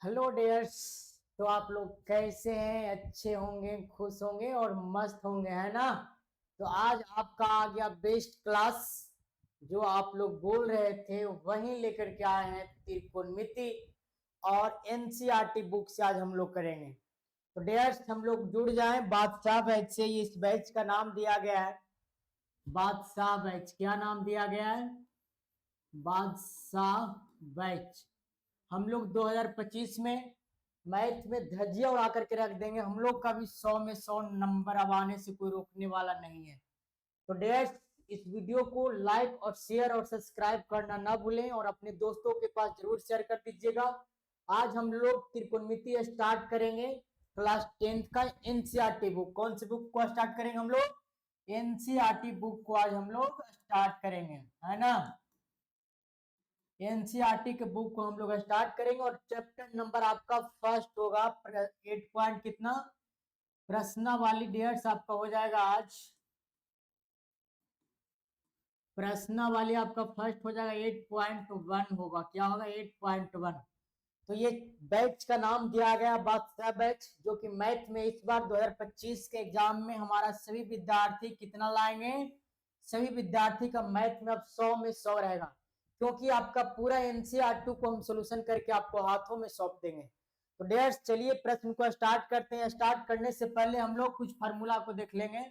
Hello dears. तो आप लोग कैसे हैं? अच्छे होंगे, खुश होंगे और मस्त होंगे, है ना? तो आज आपका आ गया बेस्ट क्लास। जो आप लोग बोल रहे थे वही लेकर के आए हैं, त्रिकोणमिति और एनसीईआरटी बुक से आज हम लोग करेंगे। तो डियर्स, हम लोग जुड़ जाएं बादशाह बैच से। इस बैच का नाम दिया गया है बादशाह बैच। क्या नाम दिया गया है? बादशाह बैच। हम लोग 2025 में मैथ में धज्जियां उड़ा करके रख देंगे। हम लोग का भी 100 में 100 नंबर अब आने से कोई रोकने वाला नहीं है। तो डेयर्स, इस वीडियो को लाइक और शेयर और सब्सक्राइब करना ना भूलें और अपने दोस्तों के पास जरूर शेयर कर दीजिएगा। आज हम लोग त्रिकोणमिति स्टार्ट करेंगे, क्लास 10th का एनसीईआरटी बुक। कौन सी बुक को स्टार्ट करेंगे हम लोग? एनसीईआरटी बुक को आज हम लोग स्टार्ट करेंगे, है ना? एनसीईआरटी के बुक को हम लोग स्टार्ट करेंगे और चैप्टर नंबर आपका फर्स्ट होगा 8 पॉइंट कितना प्रश्नावली। डेट्स आपका हो जाएगा आज प्रश्नावली आपका फर्स्ट हो जाएगा 8.1 होगा। क्या होगा? 8.1। तो ये बैच का नाम दिया गया बादशाह बैच, जो कि मैथ में इस बार 2025 के एग्जाम में हमारा सभी विद्यार्थी कितना लाएंगे? सभी विद्यार्थी का मैथ में अब 100 में 100 रहेगा, क्योंकि आपका पूरा एनसीईआरटी को हम सोल्यूशन करके आपको हाथों में सौंप देंगे। तो डियर्स, चलिए प्रश्न को स्टार्ट करते हैं। स्टार्ट करने से पहले हम लोग कुछ फार्मूला को देख लेंगे।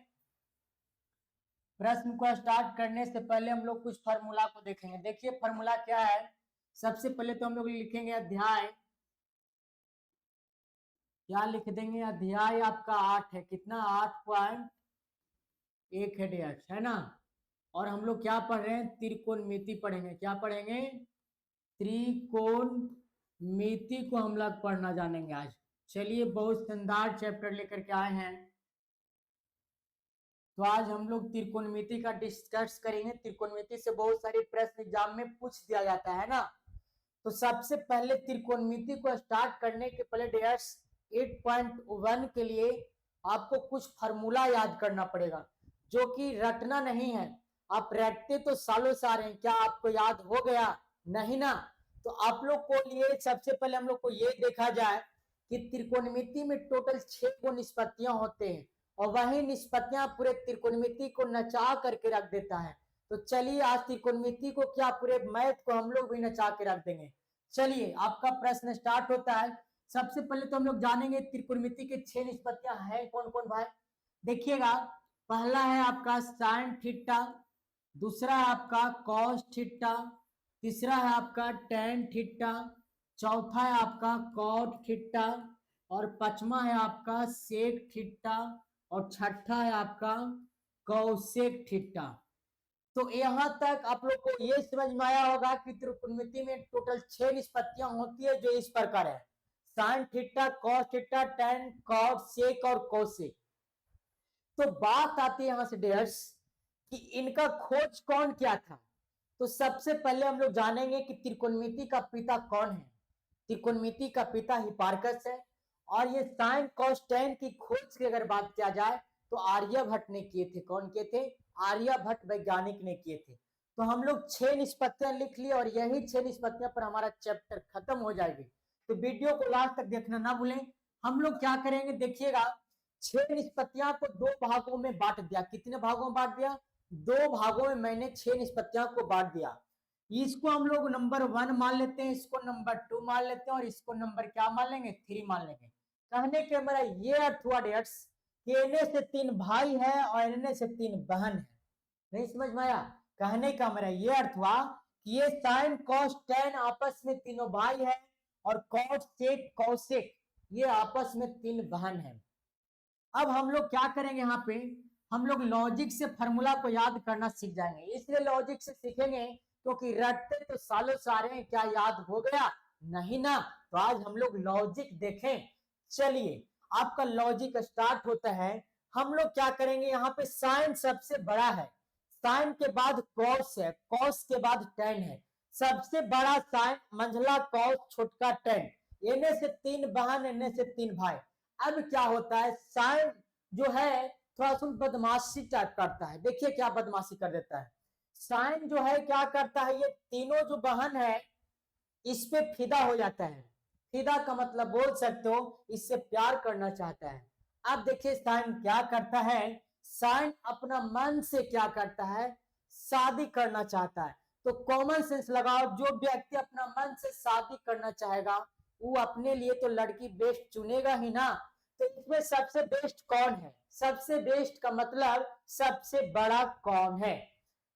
प्रश्न को स्टार्ट करने से पहले हम लोग कुछ फार्मूला को देखेंगे। देखिए फार्मूला क्या है। सबसे पहले तो हम लोग लिखेंगे अध्याय। क्या लिख देंगे? अध्याय आपका 8 है। कितना? 8.1 है डियर्स, है ना? और हम लोग क्या पढ़ रहे हैं? त्रिकोणमिति पढ़ेंगे। क्या पढ़ेंगे? त्रिकोणमिति को हम लोग पढ़ना जानेंगे आज। चलिए, बहुत शानदार चैप्टर लेकर के आए हैं। तो आज हम लोग त्रिकोणमिति का डिस्कस करेंगे। त्रिकोणमिति से बहुत सारे प्रश्न एग्जाम में पूछ दिया जाता है ना। तो सबसे पहले त्रिकोणमिति को स्टार्ट करने के पहले डियर्स 8.1 के लिए आपको कुछ फार्मूला याद करना पड़ेगा, जो कि रटना नहीं है। आप रटते तो सालों से आ रहे हैं, क्या आपको याद हो गया? नहीं ना। तो आप लोग को लिए सबसे पहले हम लोग को ये देखा जाए कि त्रिकोणमिति में टोटल 6 को निष्पत्तियां होते हैं, और वही निष्पत्तियां पूरे त्रिकोणमिति को नचा करके रख देता है। तो चलिए आज त्रिकोणमिति को क्या, पूरे मैथ को हम लोग भी नचा के रख देंगे। चलिए, आपका प्रश्न स्टार्ट होता है। सबसे पहले तो हम लोग जानेंगे त्रिकोणमिति के 6 निष्पत्तियां हैं कौन कौन भाई। देखिएगा, पहला है आपका साइन थीटा, दूसरा है आपका कॉस थीटा, तीसरा है आपका टेन थीटा, चौथा है आपका कॉट थीटा, और पांचवा है आपका सेक थीटा, और छठा है आपका कौसेक थीटा। तो यहां तक आप लोग को ये समझ में आया होगा कि त्रिकोणमिति में टोटल 6 निष्पत्तियां होती है, जो इस प्रकार है: sine theta, cos theta, tan, cot, sec और कोसेक। तो बात आती है यहां से डियर्स कि इनका खोज कौन किया था। तो सबसे पहले हम लोग जानेंगे कि त्रिकोणमिति का पिता कौन है। त्रिकोणमिति का पिता हिपार्कस है। और ये साइन कॉस टेन की खोज की अगर बात किया जाए तो आर्यभट्ट ने किए थे। कौन किए थे? आर्यभट्ट वैज्ञानिक ने किए थे। तो हम लोग 6 निष्पत्तियां लिख ली और यही 6 निष्पत्तियां पर हमारा चैप्टर खत्म हो जाएगी। तो वीडियो को लास्ट तक देखना ना भूलें। हम लोग क्या करेंगे, देखिएगा, 6 निष्पत्तियां को 2 भागों में बांट दिया। कितने भागों में बांट दिया? 2 भागों में मैंने 6 निष्पत्तियां को बांट दिया। इसको हम लोग नंबर 1 मान लेते हैं, इसको नंबर 2 मान लेते हैं, और इसको नंबर क्या मान लेंगे? 3 मान लेंगे। कहने के मेरा ये अर्थ हुआ डियर्स कि इनमें से 3 भाई है और इनमें से 3 बहन है। नहीं समझ में आया? कहने का मेरा ये अर्थ हुआ कि ये साइन कॉस टेन आपस में तीनों भाई है, और कॉस सेक कौसेक ये आपस में 3 बहन है। अब हम लोग क्या करेंगे, यहाँ पे हम लोग लॉजिक से फार्मूला को याद करना सीख जाएंगे। इसलिए लॉजिक से सीखेंगे क्योंकि रटते तो सालों से आ रहे हैं, क्या याद हो गया? नहीं ना। तो आज हम लोग लॉजिक देखें। चलिए, आपका लॉजिक स्टार्ट होता है। हम लोग क्या करेंगे, यहाँ पे साइन सबसे बड़ा है, साइन के बाद कॉस है, कॉस के बाद टेन है। सबसे बड़ा साइन, मंझला कॉस, छोटका टेन। इनमें से 3 बहन, इनमें से 3 भाई। अब क्या होता है, साइन जो है थोड़ा सा बदमाशी टाइप करता है। देखिए क्या बदमाशी कर देता है। साइन जो है क्या करता है, ये तीनों जो बहन है इस पे फिदा हो जाता है। फिदा का मतलब बोल सकते हो इससे प्यार करना चाहता है। अब देखिए साइन क्या करता है, साइन अपना मन से क्या करता है, शादी करना चाहता है। तो कॉमन सेंस लगाओ, जो व्यक्ति अपना मन से शादी करना चाहेगा वो अपने लिए तो लड़की बेस्ट चुनेगा ही ना। तो इसमें सबसे बेस्ट कौन है, सबसे बेस्ट का मतलब सबसे बड़ा कौन है,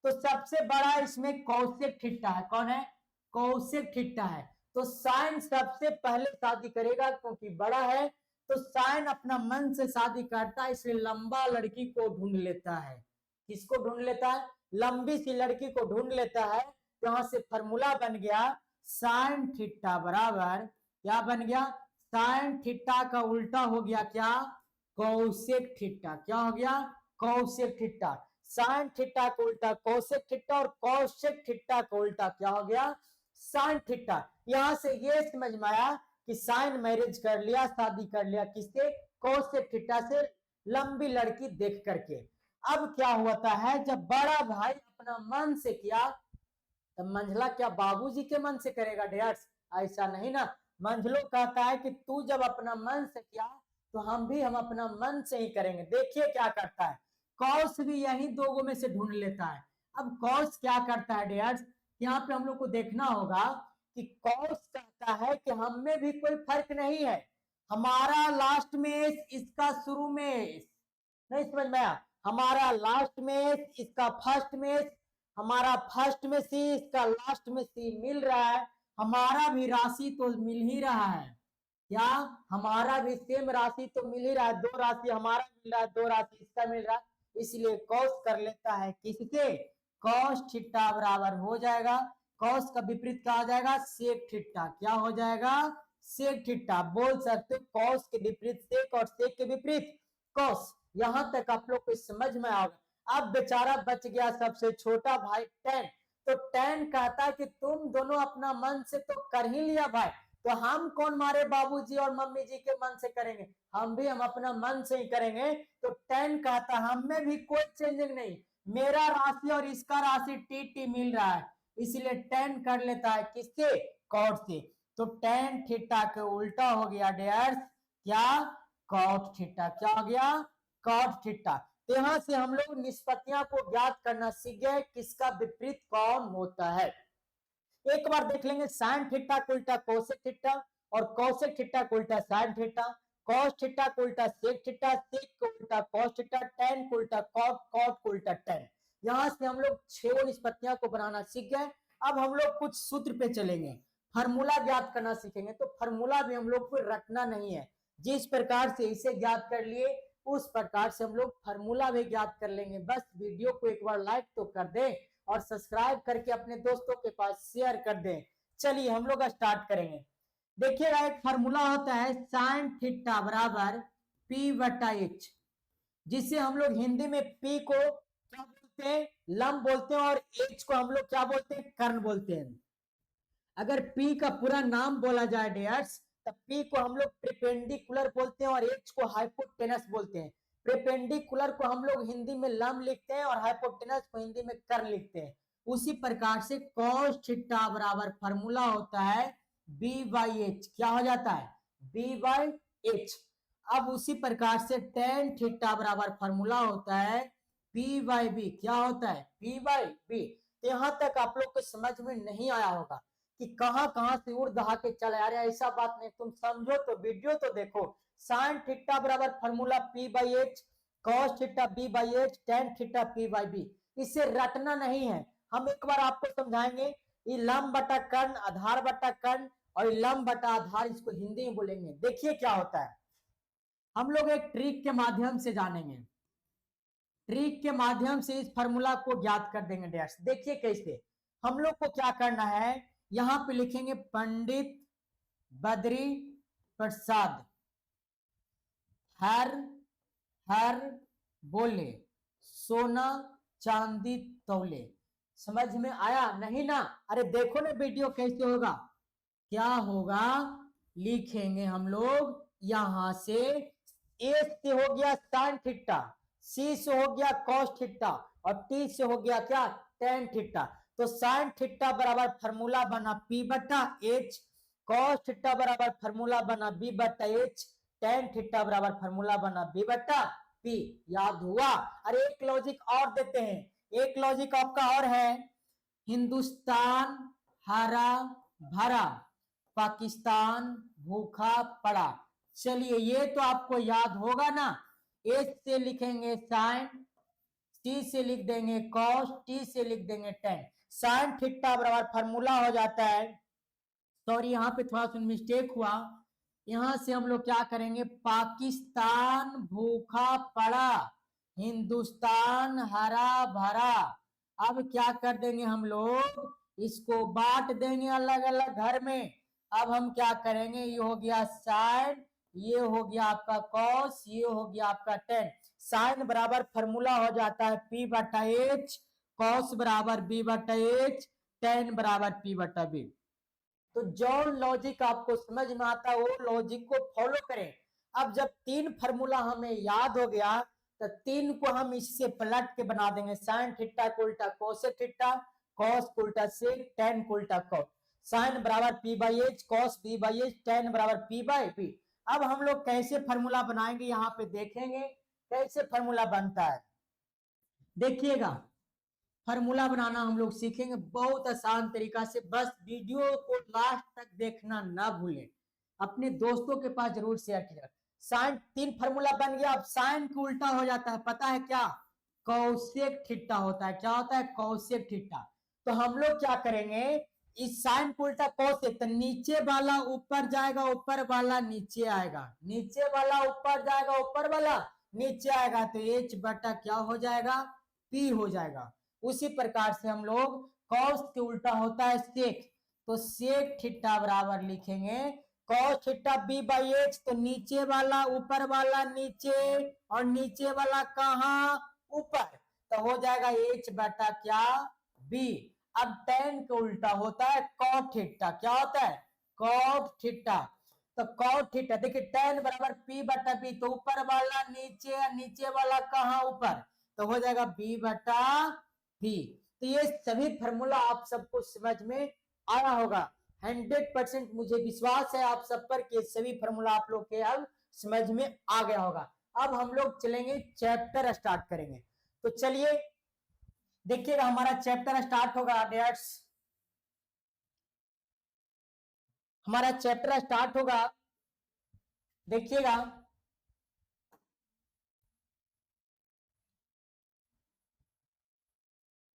तो सबसे बड़ा इसमें कौशिक ठिट्टा है। कौन है, कौशिक ठिट्टा है। तो साइन सबसे पहले शादी करेगा क्योंकि बड़ा है। तो साइन अपना मन से शादी करता है, इसलिए लंबा लड़की को ढूंढ लेता है। किसको ढूंढ लेता है, लंबी सी लड़की को ढूंढ लेता है। यहां से फॉर्मूला बन गया साइन थीटा बराबर क्या बन गया, साइन थीटा का उल्टा हो गया क्या, कौशिक थीटा। क्या हो गया, कौशिक थीटा। साइन थीटा का उल्टा कौशिक थीटा और कौशिक थीटा का उल्टा क्या हो गया, साइन थीटा। यहां से ये समझ में आया कि साइन मैरिज कर लिया, शादी कर लिया किससे, कौशिक थीटा से, लंबी लड़की देख करके। अब क्या होता है, जब बड़ा भाई अपना मन से किया तो मंझला क्या बाबूजी के मन से करेगा डेयर्स, ऐसा नहीं ना। मंझलो कहता है कि तू जब अपना मन से किया तो हम अपना मन से ही करेंगे। देखिए क्या करता है, कौश भी यही दोगों में से ढूंढ लेता है। अब कौश क्या करता है डेयर्स, यहाँ पे हम लोग को देखना होगा कि कौश कहता है कि हम में भी कोई फर्क नहीं है, हमारा लास्ट में इसका शुरू में, नहीं समझ में आया, हमारा लास्ट में इसका फर्स्ट में, हमारा फर्स्ट में सी इसका लास्ट में सी मिल रहा है, हमारा भी राशि तो मिल ही रहा है। क्या, हमारा भी सेम राशि तो मिल ही रहा है, दो राशि हमारा मिल रहा है, दो राशि इसका मिल रहा है, इसलिए कॉस कर लेता है किससे, कॉस थीटा बराबर हो जाएगा, कॉस का विपरीत क्या हो जाएगा, सेक थीटा। क्या हो जाएगा, सेक थीटा। बोल सकते हो कॉस के विपरीत सेक और सेक के विपरीत कॉस। यहां तक आप लोग को समझ में आएगा। अब बेचारा बच गया सबसे छोटा भाई टेन। तो टेन कहता है कि तुम दोनों अपना मन से तो कर ही लिया भाई, तो हम कौन मारे बाबूजी और मम्मी जी के मन से करेंगे, हम अपना मन से ही करेंगे। तो टेन कहता हम में भी कोई चेंजिंग नहीं, मेरा राशि और इसका राशि टी टी मिल रहा है, इसलिए टेन कर लेता है किससे, कॉट से। तो टेन थीटा के उल्टा हो गया डेयर्स क्या, कॉट थीटा। क्या हो गया, कॉट थीटा। तो यहां से हम लोग निष्पत्तियां को ज्ञात करना सीख गए, किसका विपरीत कौन होता है। एक बार देख लेंगे, साइन थीटा को उल्टा कोसेक थीटा और कोसेक थीटा को उल्टा साइन थीटा, कॉस थीटा को उल्टा सेक थीटा, सेक को उल्टा कॉस थीटा, टेन को उल्टा कॉट, कॉट को उल्टा टेन। यहां से हम लोग 6 निष्पत्तियां को बनाना सीख गए। अब हम लोग कुछ सूत्र पे चलेंगे, फार्मूला ज्ञात करना सीखेंगे। तो फार्मूला भी हम लोग को रटना नहीं है, जिस प्रकार से इसे ज्ञात कर लिए उस प्रकार से हम लोग फार्मूला भी ज्ञात कर लेंगे। बस वीडियो को एक बार लाइक तो कर दे और सब्सक्राइब करके अपने दोस्तों के पास शेयर कर दें। चलिए हम लोग स्टार्ट करेंगे। देखिएगा एक फार्मूला होता है साइन थीटा बराबर पी बटा एच, जिसे हम लोग हिंदी में पी को क्या बोलते हैं, लंब बोलते हैं, और एच को हम लोग क्या बोलते हैं, कर्ण बोलते हैं। अगर पी का पूरा नाम बोला जाए डियर्स, तब पी को हम लोग प्रिपेंडिकुलर बोलते हैं और एच को हाइपोटेनस बोलते हैं। प्रिपेंडिकुलर को हम लोग हिंदी में लंब लिखते हैं और हाइपोटेनस को हिंदी में कर्ण लिखते हैं। उसी प्रकार से कॉस थीटा बराबर फार्मूला होता है बी बाई एच। क्या हो जाता है, बी बाई एच। अब उसी प्रकार से टेन थीटा बराबर फार्मूला होता है पी बाई बी। क्या होता है, पी बाई बी। तो यहां तक आप लोग को समझ में नहीं आया होगा कि कहां से उड़ दहा के चले आ रहे, ऐसा बात नहीं, तुम समझो तो वीडियो तो देखो। साइन थीटा बराबर formula P by H, cos theta B by H, tan theta P by B. इसे रटना नहीं है, हम एक बार आपको समझाएंगे। ये लंब बटा कर्ण, आधार बटा कर्ण, और लंब बटा आधार, इसको हिंदी में बोलेंगे। देखिए क्या होता है, हम लोग एक ट्रिक के माध्यम से जानेंगे, ट्रिक के माध्यम से इस फार्मूला को ज्ञात कर देंगे डैश। देखिए कैसे, हम लोग को क्या करना है, यहां पे लिखेंगे पंडित बद्री प्रसाद हर हर बोले सोना चांदी तौले। समझ में आया नहीं ना, अरे देखो ना वीडियो कैसे होगा। क्या होगा, लिखेंगे हम लोग यहां से, ए से हो गया साइन थीटा, सी से हो गया कॉस थीटा, और टी से हो गया क्या, टेन थीटा। तो साइन थीटा बराबर फार्मूला बना P बटा H, कॉस थीटा बराबर फार्मूला बना B बटा H, टेन थीटा बराबर फार्मूला बना B बटा P। याद हुआ? अरे एक लॉजिक और देते हैं, एक लॉजिक आपका और है, हिंदुस्तान हरा भरा, पाकिस्तान भूखा पड़ा। चलिए ये तो आपको याद होगा ना। H से लिखेंगे साइन, T से लिख देंगे कॉस, T से लिख देंगे टेन। साइन थीटा बराबर फार्मूला हो जाता है, सॉरी यहाँ पे थोड़ा सा मिस्टेक हुआ, यहां से हम लोग क्या करेंगे, पाकिस्तान भूखा पड़ा, हिंदुस्तान हरा भरा। अब क्या कर देंगे हम लोग, इसको बांट देंगे अलग अलग घर में। अब हम क्या करेंगे, ये हो गया साइन, ये हो गया आपका कॉस, ये हो गया आपका टेन। साइन बराबर फॉर्मूला हो जाता है P बटा H, कॉस बराबर B बटा H, टेन बराबर P बटा B। तो जो लॉजिक आपको समझ में आता है वो लॉजिक को फॉलो करें। अब जब तीन फार्मूला हमें याद हो गया तो तीन को हम इससे पलट के बना देंगे, साइन थीटा को उल्टा कोसेक थीटा, कॉस को उल्टा सेक, टेन को उल्टा कॉस। साइन बराबर P by H, cos B by H, ten बराबर P बाई P। अब हम लोग कैसे फार्मूला बनाएंगे यहाँ पे देखेंगे कैसे फार्मूला बनता है। देखिएगा फार्मूला बनाना हम लोग सीखेंगे बहुत आसान तरीका से, बस वीडियो को लास्ट तक देखना ना भूलें, अपने दोस्तों के पास जरूर शेयर कीजिएगा। साइन तीन फार्मूला बन गया। अब साइन को उल्टा हो जाता है, पता है क्या, कौसेक थीटा होता है। क्या होता है, कौसेक थीटा। तो हम लोग क्या करेंगे, इस साइन को उल्टा कौसेक, तो नीचे वाला ऊपर जाएगा, ऊपर वाला नीचे आएगा, नीचे वाला ऊपर जाएगा, ऊपर वाला नीचे आएगा, तो H बटा क्या हो जाएगा, P हो जाएगा। उसी प्रकार से हम लोग कॉस के उल्टा होता है सेक, तो सेक थीटा बराबर लिखेंगे cos theta B by H, तो नीचे वाला ऊपर वाला नीचे और नीचे वाला कहाँ, ऊपर, तो हो जाएगा H बटा क्या, B। अब टेन के उल्टा होता है कॉट थीटा। क्या होता है, कॉट थीटा। तो कॉट थीटा देखिए टेन बराबर P बटा B, तो ऊपर वाला नीचे, नीचे वाला कहाँ, ऊपर, तो हो जाएगा B बटा B। तो ये सभी फार्मूला आप सबको समझ में आया होगा, 100% मुझे विश्वास है आप सब पर कि सभी फार्मूला आप लोग के अब समझ में आ गया होगा। अब हम लोग चलेंगे चैप्टर स्टार्ट करेंगे। तो चलिए देखिएगा हमारा चैप्टर स्टार्ट होगा डेट्स, हमारा चैप्टर स्टार्ट होगा, देखिएगा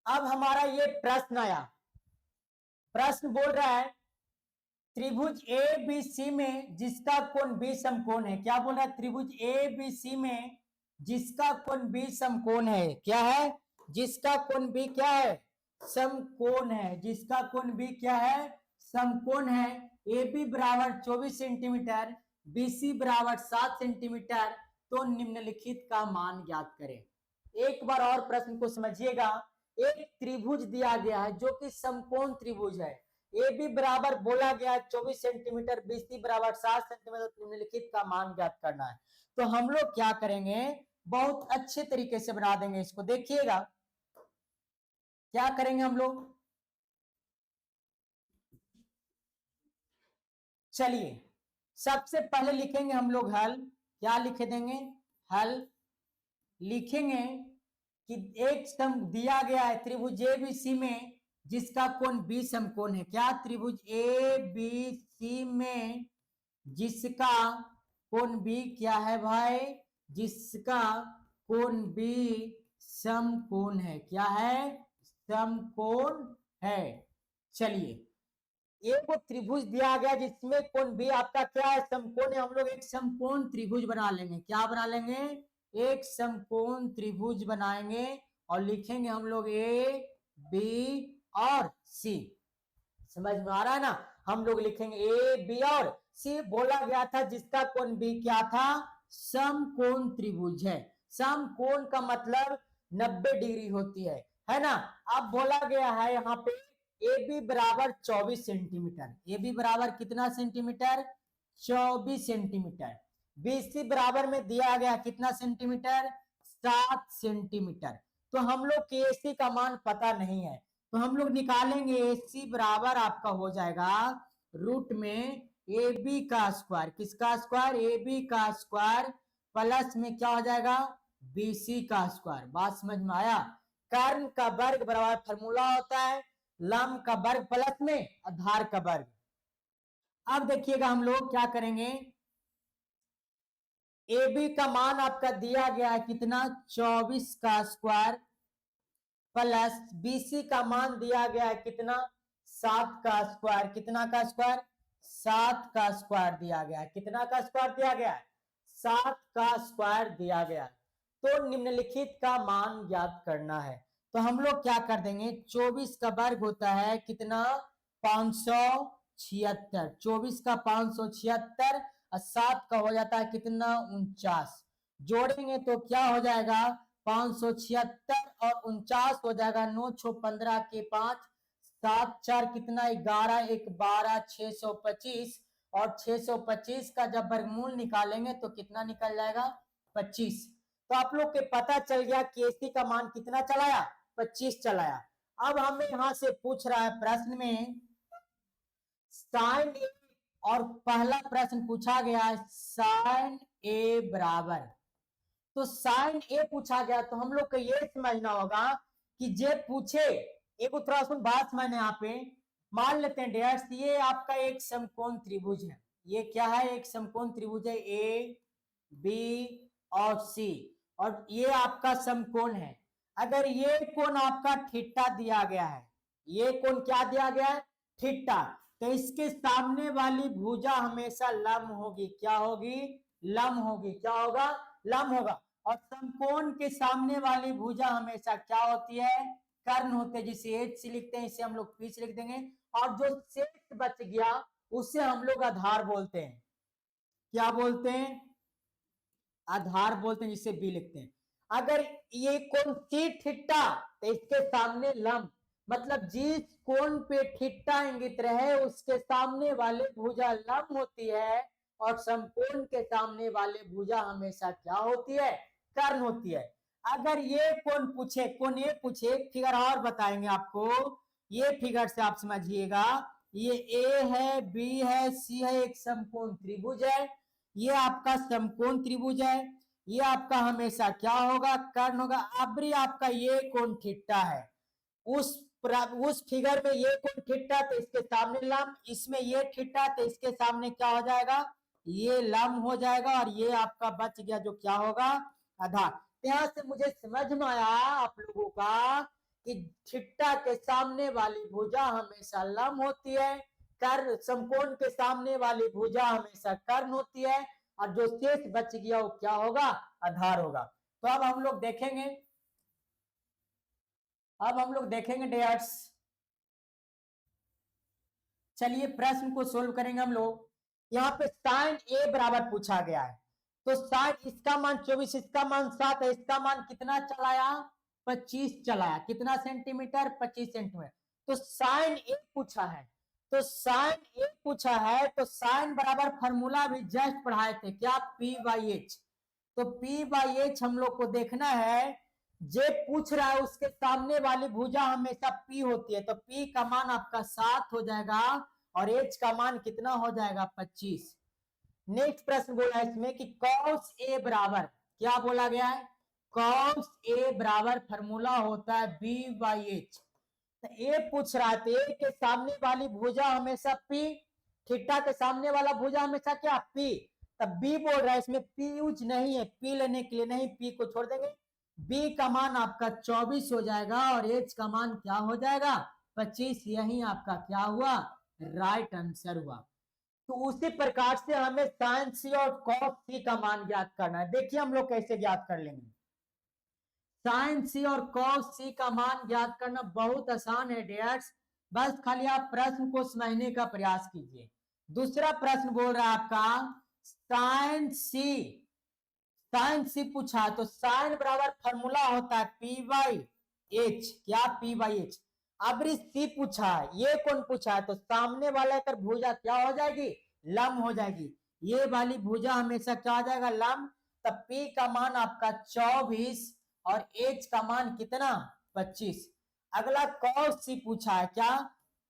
अब हमारा ये प्रश्न आया, प्रश्न बोल रहा है त्रिभुज ए बी सी में जिसका कोण बी समकोण है। क्या बोल रहा है, त्रिभुज ए बी सी में जिसका कोण बी समकोण है, क्या है, जिसका कोण बी क्या है, समकोण है, जिसका कोण बी क्या है, समकोण है। ए बी बराबर 24 सेंटीमीटर, बी सी बराबर 7 सेंटीमीटर, तो निम्नलिखित का मान ज्ञात करें। एक बार और प्रश्न को समझिएगा, एक त्रिभुज दिया गया है जो कि समकोण त्रिभुज है, ए बी बराबर बोला गया 24 सेंटीमीटर, बी सी बराबर 7 सेंटीमीटर, निम्नलिखित का मान ज्ञात करना है। तो हम लोग क्या करेंगे, बहुत अच्छे तरीके से बना देंगे इसको। देखिएगा क्या करेंगे हम लोग, चलिए सबसे पहले लिखेंगे हम लोग हल। क्या लिखे देंगे, हल लिखेंगे कि एक सम दिया गया है त्रिभुज ए बी सी में जिसका कोण बी समकोण है। क्या, त्रिभुज ए बी सी में जिसका कोण बी क्या है भाई, जिसका कोण बी समकोण है। क्या है, समकोण है। चलिए एक वो त्रिभुज दिया गया जिसमें कोण बी आपका क्या है, समकोण है। हम लोग एक समकोण त्रिभुज बना लेंगे। क्या बना लेंगे, एक समकोण त्रिभुज बनाएंगे और लिखेंगे हम लोग ए बी और सी। समझ में आ रहा है ना, हम लोग लिखेंगे ए बी और सी। बोला गया था जिसका कोण बी क्या था, समकोण त्रिभुज है। समकोण का मतलब 90 डिग्री होती है ना। अब बोला गया है यहाँ पे ए बी बराबर 24 सेंटीमीटर, ए बी बराबर कितना सेंटीमीटर, 24 सेंटीमीटर। बी सी बराबर में दिया गया कितना सेंटीमीटर, 7 सेंटीमीटर। तो हम लोग के सी का मान पता नहीं है, तो हम लोग निकालेंगे AC बराबर आपका हो जाएगा रूट में AB का स्क्वायर, किसका स्क्वायर, AB का स्क्वायर प्लस में क्या हो जाएगा BC का स्क्वायर। बात समझ में आया। कर्ण का वर्ग बराबर फॉर्मूला होता है लंब का वर्ग प्लस में आधार का वर्ग। अब देखिएगा हम लोग क्या करेंगे, AB का मान आपका दिया गया है कितना 24 का स्क्वायर प्लस BC का मान दिया गया है कितना 7 का स्क्वायर, कितना का स्क्वायर 7 का स्क्वायर दिया गया है, कितना का स्क्वायर दिया गया है 7 का स्क्वायर दिया गया। तो निम्नलिखित का मान ज्ञात करना है। तो हम लोग क्या कर देंगे 24 का वर्ग होता है कितना 576, 24 का 576 और 7 का हो जाता है कितना 49, जोड़ेंगे तो क्या हो जाएगा 576 और 49 हो जाएगा 9 6 15 के 5 7 4 कितना 11 1 12 625 और 625 का जब वर्गमूल निकालेंगे तो कितना निकल जाएगा 25। तो आप लोग के पता चल गया कि AC का मान कितना चलाया 25 चलाया। अब हमें यहां से पूछ रहा है प्रश्न में साइन A और पहला प्रश्न पूछा गया है साइन A बराबर, तो साइन A पूछा गया तो हम लोग को ये समझना होगा कि जे पूछे एक थोड़ा सुन बात समझने यहाँ पे मान लेते हैं डेयर्स ये आपका एक समकोण त्रिभुज है, ये क्या है एक समकोण त्रिभुज है A B और C और ये आपका समकोण है। अगर ये कोण आपका थीटा दिया गया है, ये कोण क्या दिया गया है थीटा, तो इसके सामने वाली भुजा हमेशा लंब होगी, क्या होगी लंब होगी, क्या होगा लंब होगा। और समकोण के सामने वाली भुजा हमेशा क्या होती है कर्ण होते हैं, जिसे H से लिखते हैं, इसे हम लोग P से लिख देंगे और जो शेष बच गया उसे हम लोग आधार बोलते हैं, क्या बोलते हैं आधार बोलते हैं, जिसे B लिखते हैं। अगर ये कोण C थीटा तो इसके सामने लंब, मतलब जिस कोण पे थीटा इंगित रहे उसके सामने वाले भुजा लंब होती है और समकोण के सामने वाले भुजा हमेशा क्या होती है कर्ण होती है। अगर ये कोण पूछे कोण ये पूछे फिगर और बताएंगे आपको, ये फिगर से आप समझिएगा ये A है B है C है एक समकोण त्रिभुज है, ये आपका समकोण त्रिभुज है, ये आपका हमेशा क्या होगा कर्ण होगा। अब आपका ये कोण थीटा है, उस फिगर में ये कोण थीटा तो इसके सामने लंब, इसमें ये थीटा तो इसके सामने क्या हो जाएगा ये लंब हो जाएगा और ये आपका बच गया जो क्या होगा आधार। यहां से मुझे समझ में आया आप लोगों का कि थीटा के सामने वाली भुजा हमेशा लंब होती है, कर्ण समकोण के सामने वाली भुजा हमेशा कर्ण होती है और जो शेष बच गया वो क्या होगा आधार होगा। तो अब हम लोग देखेंगे, अब हम लोग देखेंगे डेयर्स, चलिए प्रश्न को सोल्व करेंगे हम लोग। यहाँ पे साइन A बराबर पूछा गया है, तो साइन इसका मान 24 इसका मान 7 है, इसका मान कितना चलाया 25 चलाया, कितना सेंटीमीटर 25 सेंटीमीटर। तो साइन A पूछा है, तो साइन A पूछा है तो साइन बराबर फॉर्मूला भी जस्ट पढ़ाए थे क्या P/H, तो P/H हम लोग को देखना है, जे पूछ रहा है उसके सामने वाली भुजा हमेशा P होती है, तो P का मान आपका 7 हो जाएगा और H का मान कितना हो जाएगा 25। नेक्स्ट प्रश्न बोला है इसमें कि cos A बराबर क्या बोला गया है cos A बराबर फॉर्मूला होता है B/H, तो A पूछ रहा है तो A के सामने वाली भुजा हमेशा P, थीटा के सामने वाला भुजा हमेशा क्या P, तब B बोल रहा है इसमें P यूज नहीं है, P लेने के लिए नहीं, P को छोड़ देंगे, B का मान आपका 24 हो जाएगा और H का मान क्या हो जाएगा 25, यही आपका क्या हुआ राइट आंसर हुआ। तो उसी प्रकार से हमें साइन C और cos C का मान ज्ञात करना है। देखिए हम लोग कैसे ज्ञात कर लेंगे, साइन C और cos C का मान ज्ञात करना बहुत आसान है डियर्स, बस खाली आप प्रश्न को समझने का प्रयास कीजिए। दूसरा प्रश्न बोल रहा है आपका साइन C पूछा तो साइन बराबर फॉर्मूला होता है P/H, क्या P/H। अब C पूछा है, ये कौन पूछा है तो सामने वाला कर भुजा क्या हो जाएगी लंब हो जाएगी, ये वाली भुजा हमेशा क्या हो जाएगा लंब, तब P का मान आपका 24 और H का मान कितना 25। अगला कॉस सी पूछा है, क्या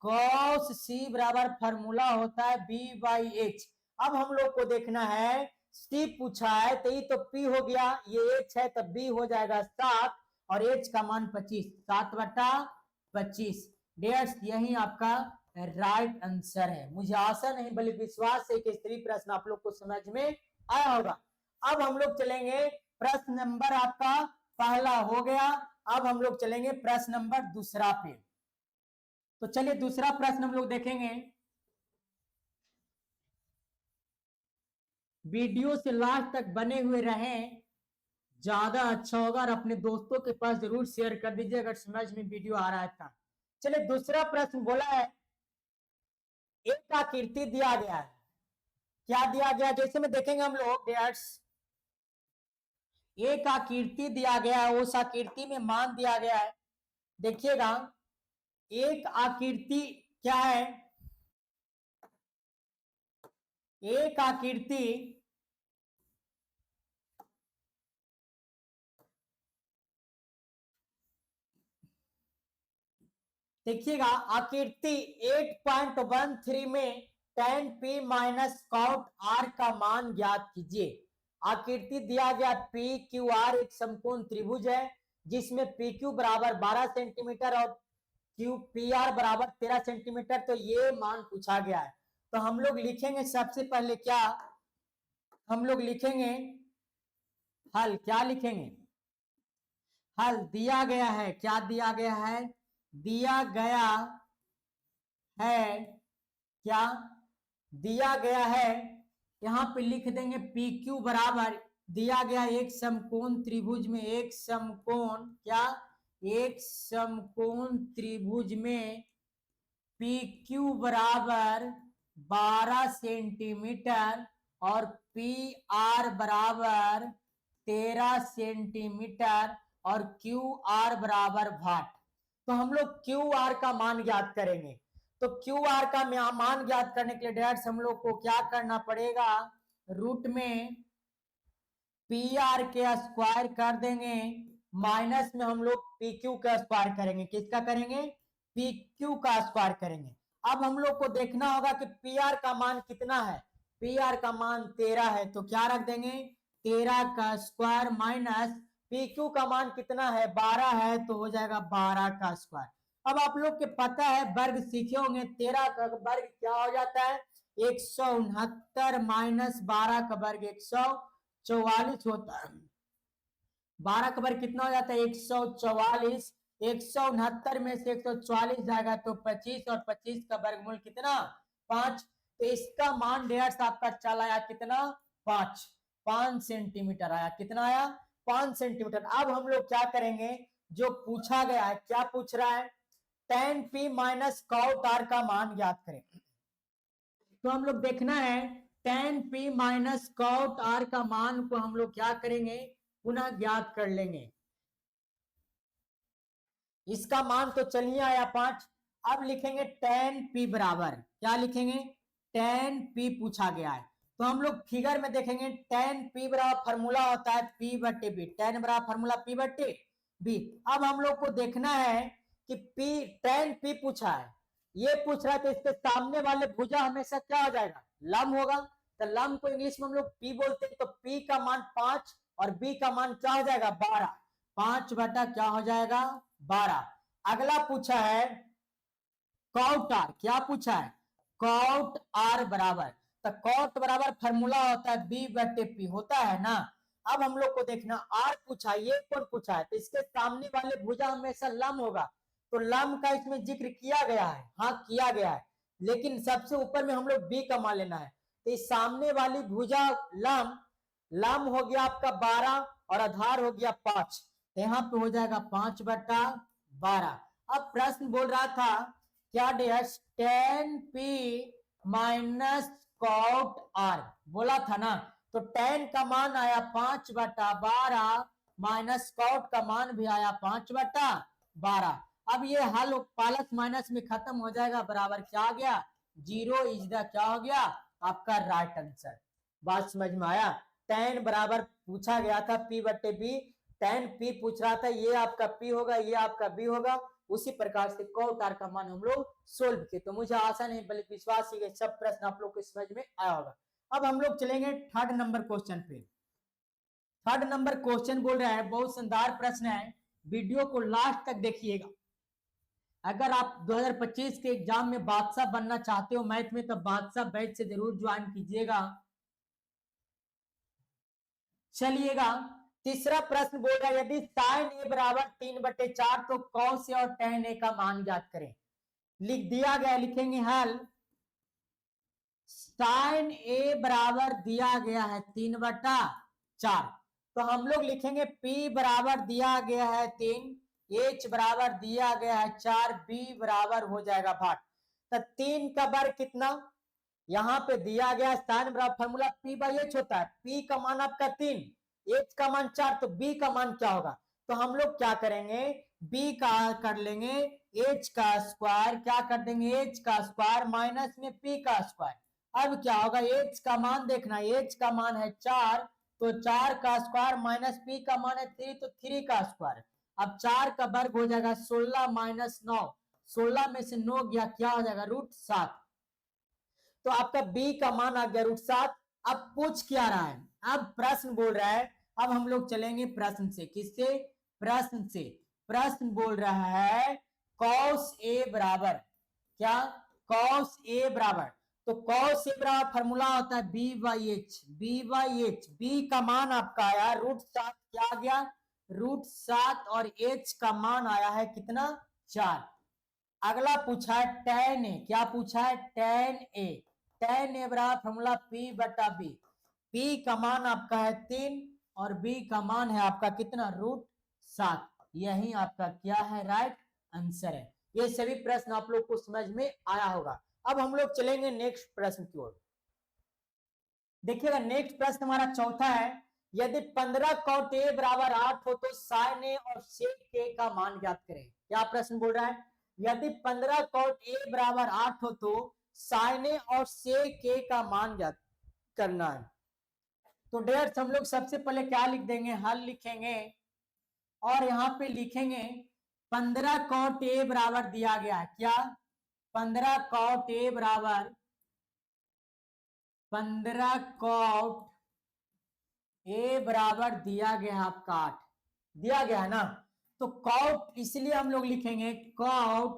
कॉस सी बराबर फॉर्मूला होता है B/H। अब हम लोग को देखना है, सी पूछा है तो ये तो P हो गया, ये H है तो B हो जाएगा 7 और H का मान 25, 7/25। डेट्स यही आपका राइट आंसर है। मुझे आशा नहीं बल्कि विश्वास है कि सभी प्रश्न आप लोग को समझ में आया होगा। अब हम लोग चलेंगे, प्रश्न नंबर आपका पहला हो गया, अब हम लोग चलेंगे प्रश्न नंबर दूसरा पे। तो चलिए दूसरा प्रश्न हम लोग देखेंगे। वीडियो से लास्ट तक बने हुए रहें, ज्यादा अच्छा होगा और अपने दोस्तों के पास जरूर शेयर कर दीजिए अगर समझ में वीडियो आ रहा था। चलिए दूसरा प्रश्न बोला है, एक आकृति दिया गया है, क्या दिया गया जैसे में देखेंगे हम लोग, एक आकृति दिया गया है, उस आकृति में मान दिया गया है। देखिएगा एक आकृति क्या है, एक आकृति देखिएगा आकृति 8.13 में tan p minus cot r का मान ज्ञात कीजिए। आकृति दिया गया पी क्यू आर एक समकोण त्रिभुज है जिसमें पी क्यू बराबर 12 सेंटीमीटर और क्यू पी आर बराबर 13 सेंटीमीटर, तो ये मान पूछा गया है। तो हम लोग लिखेंगे सबसे पहले क्या, हम लोग लिखेंगे हल, क्या लिखेंगे, हल दिया गया है, क्या दिया गया है, दिया गया है, क्या दिया गया है, यहां पे लिख देंगे पी क्यू बराबर दिया गया एक समकोण त्रिभुज में, एक समकोण क्या, एक समकोण त्रिभुज में पी क्यू बराबर 12 सेंटीमीटर और पी आर बराबर 13 सेंटीमीटर और क्यू आर बराबर भाट। तो हम लोग क्यू आर का मान ज्ञात करेंगे। तो क्यू आर का मान ज्ञात करने के लिए डायरेक्ट हम लोग को क्या करना पड़ेगा, रूट में पी आर के स्क्वायर कर देंगे, माइनस में हम लोग पी क्यू का स्क्वायर करेंगे, किसका करेंगे, पी क्यू का स्क्वायर करेंगे। अब हम लोग को देखना होगा कि पी आर का मान कितना है, पी आर का मान 13 है, तो क्या रख देंगे 13 का स्क्वायर माइनस पी क्यू का मान कितना है 12 है, तो हो जाएगा 12 का स्क्वायर। अब आप लोग के पता है वर्ग सीखे होंगे, 13 का वर्ग क्या हो जाता है 169 माइनस 12 का वर्ग 144 होता है। 12 का वर्ग कितना हो जाता है 144, 169 में से 144 जाएगा तो 25 और 25 का वर्गमूल कितना 5, तो इसका मान डेढ़ आपका चल आया कितना 5 सेंटीमीटर आया, कितना आया 5 सेंटीमीटर। अब हम लोग क्या करेंगे, जो पूछा गया है, क्या पूछ रहा है, tan p minus cot r का मान ज्ञात करें। तो हम लोग देखना है tan p minus cot r का मान को हम लोग क्या करेंगे, पुनः ज्ञात कर लेंगे। इसका मान तो चलिए आया 5, अब लिखेंगे tan p बराबर, क्या लिखेंगे tan p पूछा गया है, तो हम लोग फिगर में देखेंगे tan p बराबर फॉर्मूला होता है p/b, tan बराबर फॉर्मूला p/b। अब हम लोग को देखना है कि p tan p पूछा है, ये पूछ रहा है तो इसके सामने वाले भुजा हमेशा क्या हो जाएगा लंब होगा, तो लंब को इंग्लिश में हम लोग p बोलते हैं, तो p का मान 5 और b का मान क्या हो जाएगा 12, 5 बटा क्या हो जाएगा 12। अगला पूछा है कॉट r, क्या पूछा है कॉट r बराबर, तो कॉट बराबर फॉर्मूला होता है b/p होता है ना। अब हम लोग को देखना r पूछा, ये कौन पूछा है, तो इसके सामने वाले भुजा हमेशा लंब होगा, तो लंब का इसमें जिक्र किया गया है, हाँ किया गया है, लेकिन सबसे ऊपर में हम लोग b का मान लेना है, तो इस सामने वाली भुजा लंब हो गया आपका 12 और आधार हो गया 5, तो यहाँ पे हो जाएगा 5/12। अब प्रश्न बोल रहा था क्या dash tan p minus cot r बोला था ना, तो tan का मान आया 5/12 माइनस कॉट का मान भी आया 5/12। अब ये हल प्लस माइनस में खत्म हो जाएगा, बराबर क्या आ गया 0 इज द क्या हो गया आपका राइट आंसर। बात समझ में आया, tan बराबर पूछा गया था p/b, tan p पूछ रहा था, ये आपका p होगा ये आपका b होगा, उसी प्रकार से क और टार का मान हम लोग सोल्व किए। तो मुझे आशा नहीं बल्कि विश्वास है कि सब प्रश्न आप लोग को समझ में आया होगा। अब हम लोग चलेंगे थर्ड नंबर क्वेश्चन पे। थर्ड नंबर क्वेश्चन बोल रहा है, बहुत शानदार प्रश्न है, वीडियो को लास्ट तक देखिएगा। अगर आप 2025 के एग्जाम में बादशाह बनना चाहते हो मैथ में, तो बादशाह बैच से जरूर ज्वाइन कीजिएगा। चलिएगा, तीसरा प्रश्न बोल रहा है, यदि साइन ए बराबर 3/4 तो कॉस ए और tan ए का मान ज्ञात करें। लिख दिया गया, लिखेंगे हल। साइन ए बराबर दिया गया है 3/4, तो हम लोग लिखेंगे P बराबर दिया गया है 3, H बराबर दिया गया है 4, B बराबर हो जाएगा 8। तो 3 का वर्ग कितना, यहाँ पे दिया गया साइन बराबर फॉर्मूला P/H होता है। P का मान आपका 3, H का मान 4, तो B का मान क्या होगा। तो हम लोग क्या करेंगे, B का कर लेंगे H का स्क्वायर, क्या कर देंगे H का स्क्वायर माइनस में P का स्क्वायर। अब क्या होगा, H का मान देखना, H का मान है 4, तो 4 का स्क्वायर माइनस P का मान है 3, तो 3 का स्क्वायर। अब 4 का वर्ग हो जाएगा 16 माइनस 9, 16 में से 9 गया, क्या हो जाएगा √7। तो आपका B का मान आ गया √7। अब पूछ क्या रहा है, अब प्रश्न बोल रहा है, अब हम लोग चलेंगे प्रश्न से। किससे, प्रश्न से। प्रश्न बोल रहा है cos A बराबर क्या, cos A बराबर, तो cos A बराबर फॉर्मूला होता है B/H, B/H। B का मान आपका आया √7, क्या आ गया √7, और H का मान आया है कितना 4। अगला पूछा है tan A, क्या पूछा है tan A, tan A बराबर फॉर्मूला P/B। P का मान आपका है 3 और B का मान है आपका कितना √7। यही आपका क्या है, राइट आंसर है। ये सभी प्रश्न आप लोग को समझ में आया होगा। अब हम लोग चलेंगे नेक्स्ट प्रश्न की ओर। देखिएगा, नेक्स्ट प्रश्न हमारा चौथा है, यदि 15 cot A बराबर 8 हो तो sin A और sec A का मान ज्ञात करें। क्या प्रश्न बोल रहा है, यदि 15 cot A बराबर 8 हो तो sin A और sec A का मान ज्ञात करना है। तो डेट्स हम लोग सबसे पहले क्या लिख देंगे, हल लिखेंगे और यहाँ पे लिखेंगे 15 cot A बराबर दिया गया है, क्या 15 cot A बराबर 15 cot A बराबर दिया गया है आपका 8, दिया गया है ना। तो cot इसलिए हम लोग लिखेंगे cot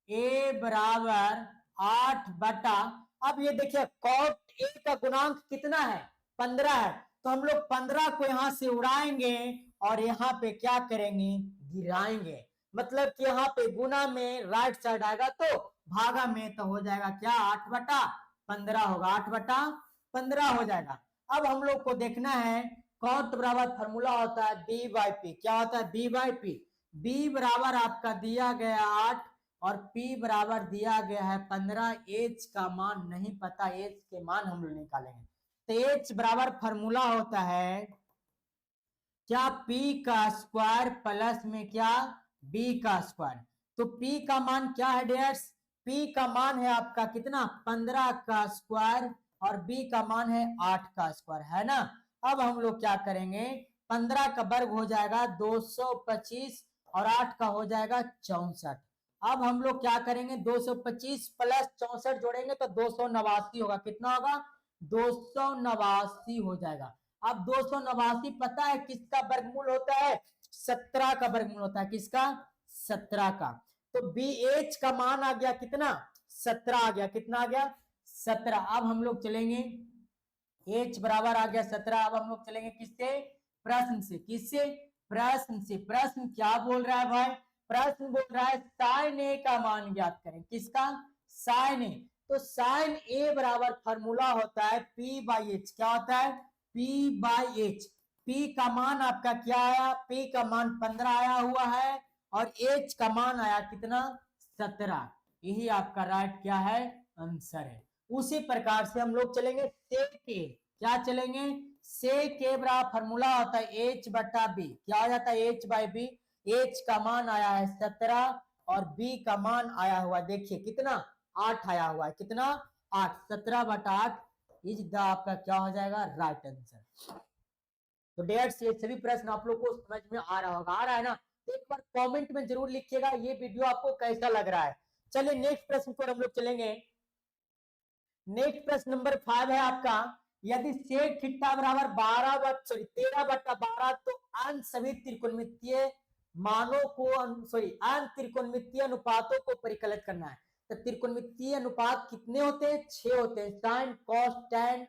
A बराबर 8 बटा, अब ये देखिए cot A का गुणांक कितना है 15 है, तो हम लोग 15 को यहां से उड़ाएंगे और यहाँ पे क्या करेंगे गिराएंगे, मतलब कि यहाँ पे गुना में राइट साइड आएगा तो भागा में तो हो जाएगा क्या 8/15 होगा, 8/15 हो जाएगा। अब हम लोग को देखना है cot बराबर फॉर्मूला होता है B/P, क्या होता है B/P। B बराबर आपका दिया गया 8 और P बराबर दिया गया है 15, H का मान नहीं पता, H के मान हम लोग निकालेंगे। तो H बराबर फॉर्मूला होता है क्या P का स्क्वायर प्लस में क्या B का स्क्वायर। तो P का मान क्या है डियर्स, P का मान है आपका कितना 15 का स्क्वायर और B का मान है 8 का स्क्वायर, है ना। अब हम लोग क्या करेंगे, 15 का वर्ग हो जाएगा 225 और 8 का हो जाएगा 64। अब हम लोग क्या करेंगे 225 प्लस 64 जोड़ेंगे तो 289 होगा, कितना होगा 289 हो जाएगा। अब 289 पता है किसका वर्गमूल होता है, 17 का वर्गमूल होता है, किसका 17 का। तो BH का मान आ गया कितना 17 आ गया, कितना आ गया 17। अब हम लोग चलेंगे H बराबर आ गया 17। अब हम लोग चलेंगे किससे, प्रश्न से। किससे, प्रश्न से। प्रश्न क्या बोल रहा है भाई, प्रश्न बोल रहा है sin A का मान ज्ञात करें, किसका sin A। तो sin A बराबर फॉर्मूला होता है P/H, क्या होता है P/H। P का मान आपका क्या आया, P का मान 15 आया हुआ है और H का मान आया कितना 17। यही आपका राइट क्या है आंसर है। उसी प्रकार से हम लोग चलेंगे sec A, क्या चलेंगे sec A बराबर फॉर्मूला होता है H/B, क्या हो जाता है H/B। H का मान आया है 17 और B का मान आया हुआ देखिए कितना 8 आया हुआ है, कितना 8, 17/8 इज द आपका क्या हो जाएगा राइट आंसर। तो डेट्स ये सभी प्रश्न आप लोग को समझ में आ रहा होगा, आ रहा है ना। तो एक बार कमेंट में जरूर लिखिएगा ये वीडियो आपको कैसा लग रहा है। चलिए नेक्स्ट प्रश्न पर हम लोग चलेंगे। नेक्स्ट प्रश्न नंबर 5 है आपका, यदि सेक थीटा बराबर 13/12 तो अन्य सभी त्रिकोणमितीय मानों को अन्य त्रिकोणमितीय अनुपातों को परिकलित करना है। तो त्रिकोणमितीय अनुपात कितने होते हैं? 6 होते हैं, sine cos tan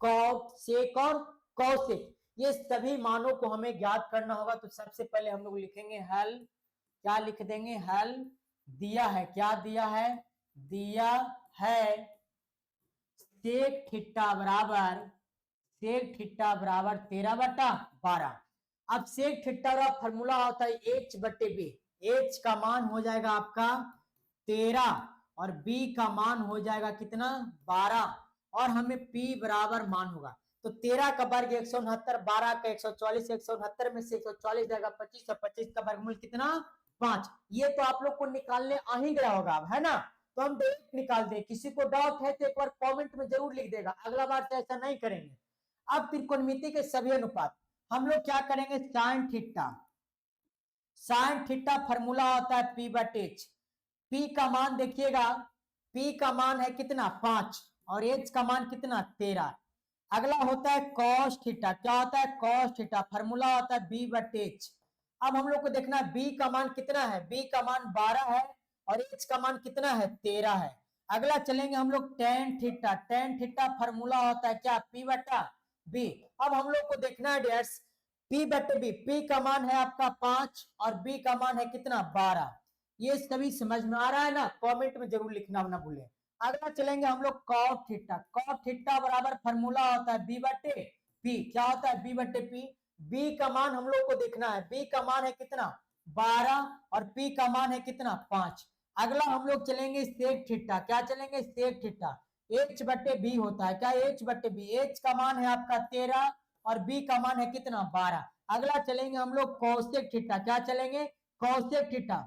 cot sec और कॉसेक। ये सभी मानों को हमें ज्ञात करना होगा। तो सबसे पहले हम लोग लिखेंगे हल, क्या लिख देंगे? हल दिया है, क्या दिया है? दिया है सेक थीटा बराबर 13/12। अब सेक थीटा का फॉर्मूला होता है h/b। h का मान हो जाएगा आपका 13 और b का मान हो जाएगा कितना? 12 और हमें p बराबर मान होगा। तो 13 का वर्ग 169, 12 का 144, 169 में से 140 जाएगा 25 और 25 का वर्गमूल कितना? 5। ये तो आप लोग को निकालने आ ही गया होगा, है ना? तो हम डायरेक्ट निकाल दे। किसी को डाउट है तो एक बार कमेंट में जरूर लिख देगा, अगला बार से ऐसा नहीं करेंगे। अब त्रिकोणमिति के सभी अनुपात हम लोग क्या करेंगे? Sine theta, sine theta formula होता है p/h। p का मान देखिएगा, p का मान है कितना? 5 और h का मान कितना? 13। अगला होता है cos थीटा, क्या होता है? cos थीटा फॉर्मूला होता है b/h। अब हम लोग को देखना है b का मान कितना है? b का मान 12 है और h का मान कितना है? 13 है। अगला चलेंगे हम लोग tan theta, tan theta formula होता है क्या? p/b। अब हम लोग को देखना है डियर्स p/b, p का मान है आपका 5 और b का मान है कितना? 12। ये सभी समझ में आ रहा है ना? कमेंट में जरूर लिखना ना भूलें। अगला चलेंगे हम लोग cot थीटा, cot थीटा बराबर फॉर्मूला होता है b/p। क्या होता है? b/p। b का मान हम लोग को देखना है, b का मान है कितना? 12 और p का मान है कितना? 5। अगला हम लोग चलेंगे सेक थीटा, क्या चलेंगे? सेक थीटा h/b होता है, क्या? h/b। h का मान है आपका 13 और b का मान है कितना? 12। अगला चलेंगे हम लोग कौशिक थीटा, क्या चलेंगे? कौशिक थीटा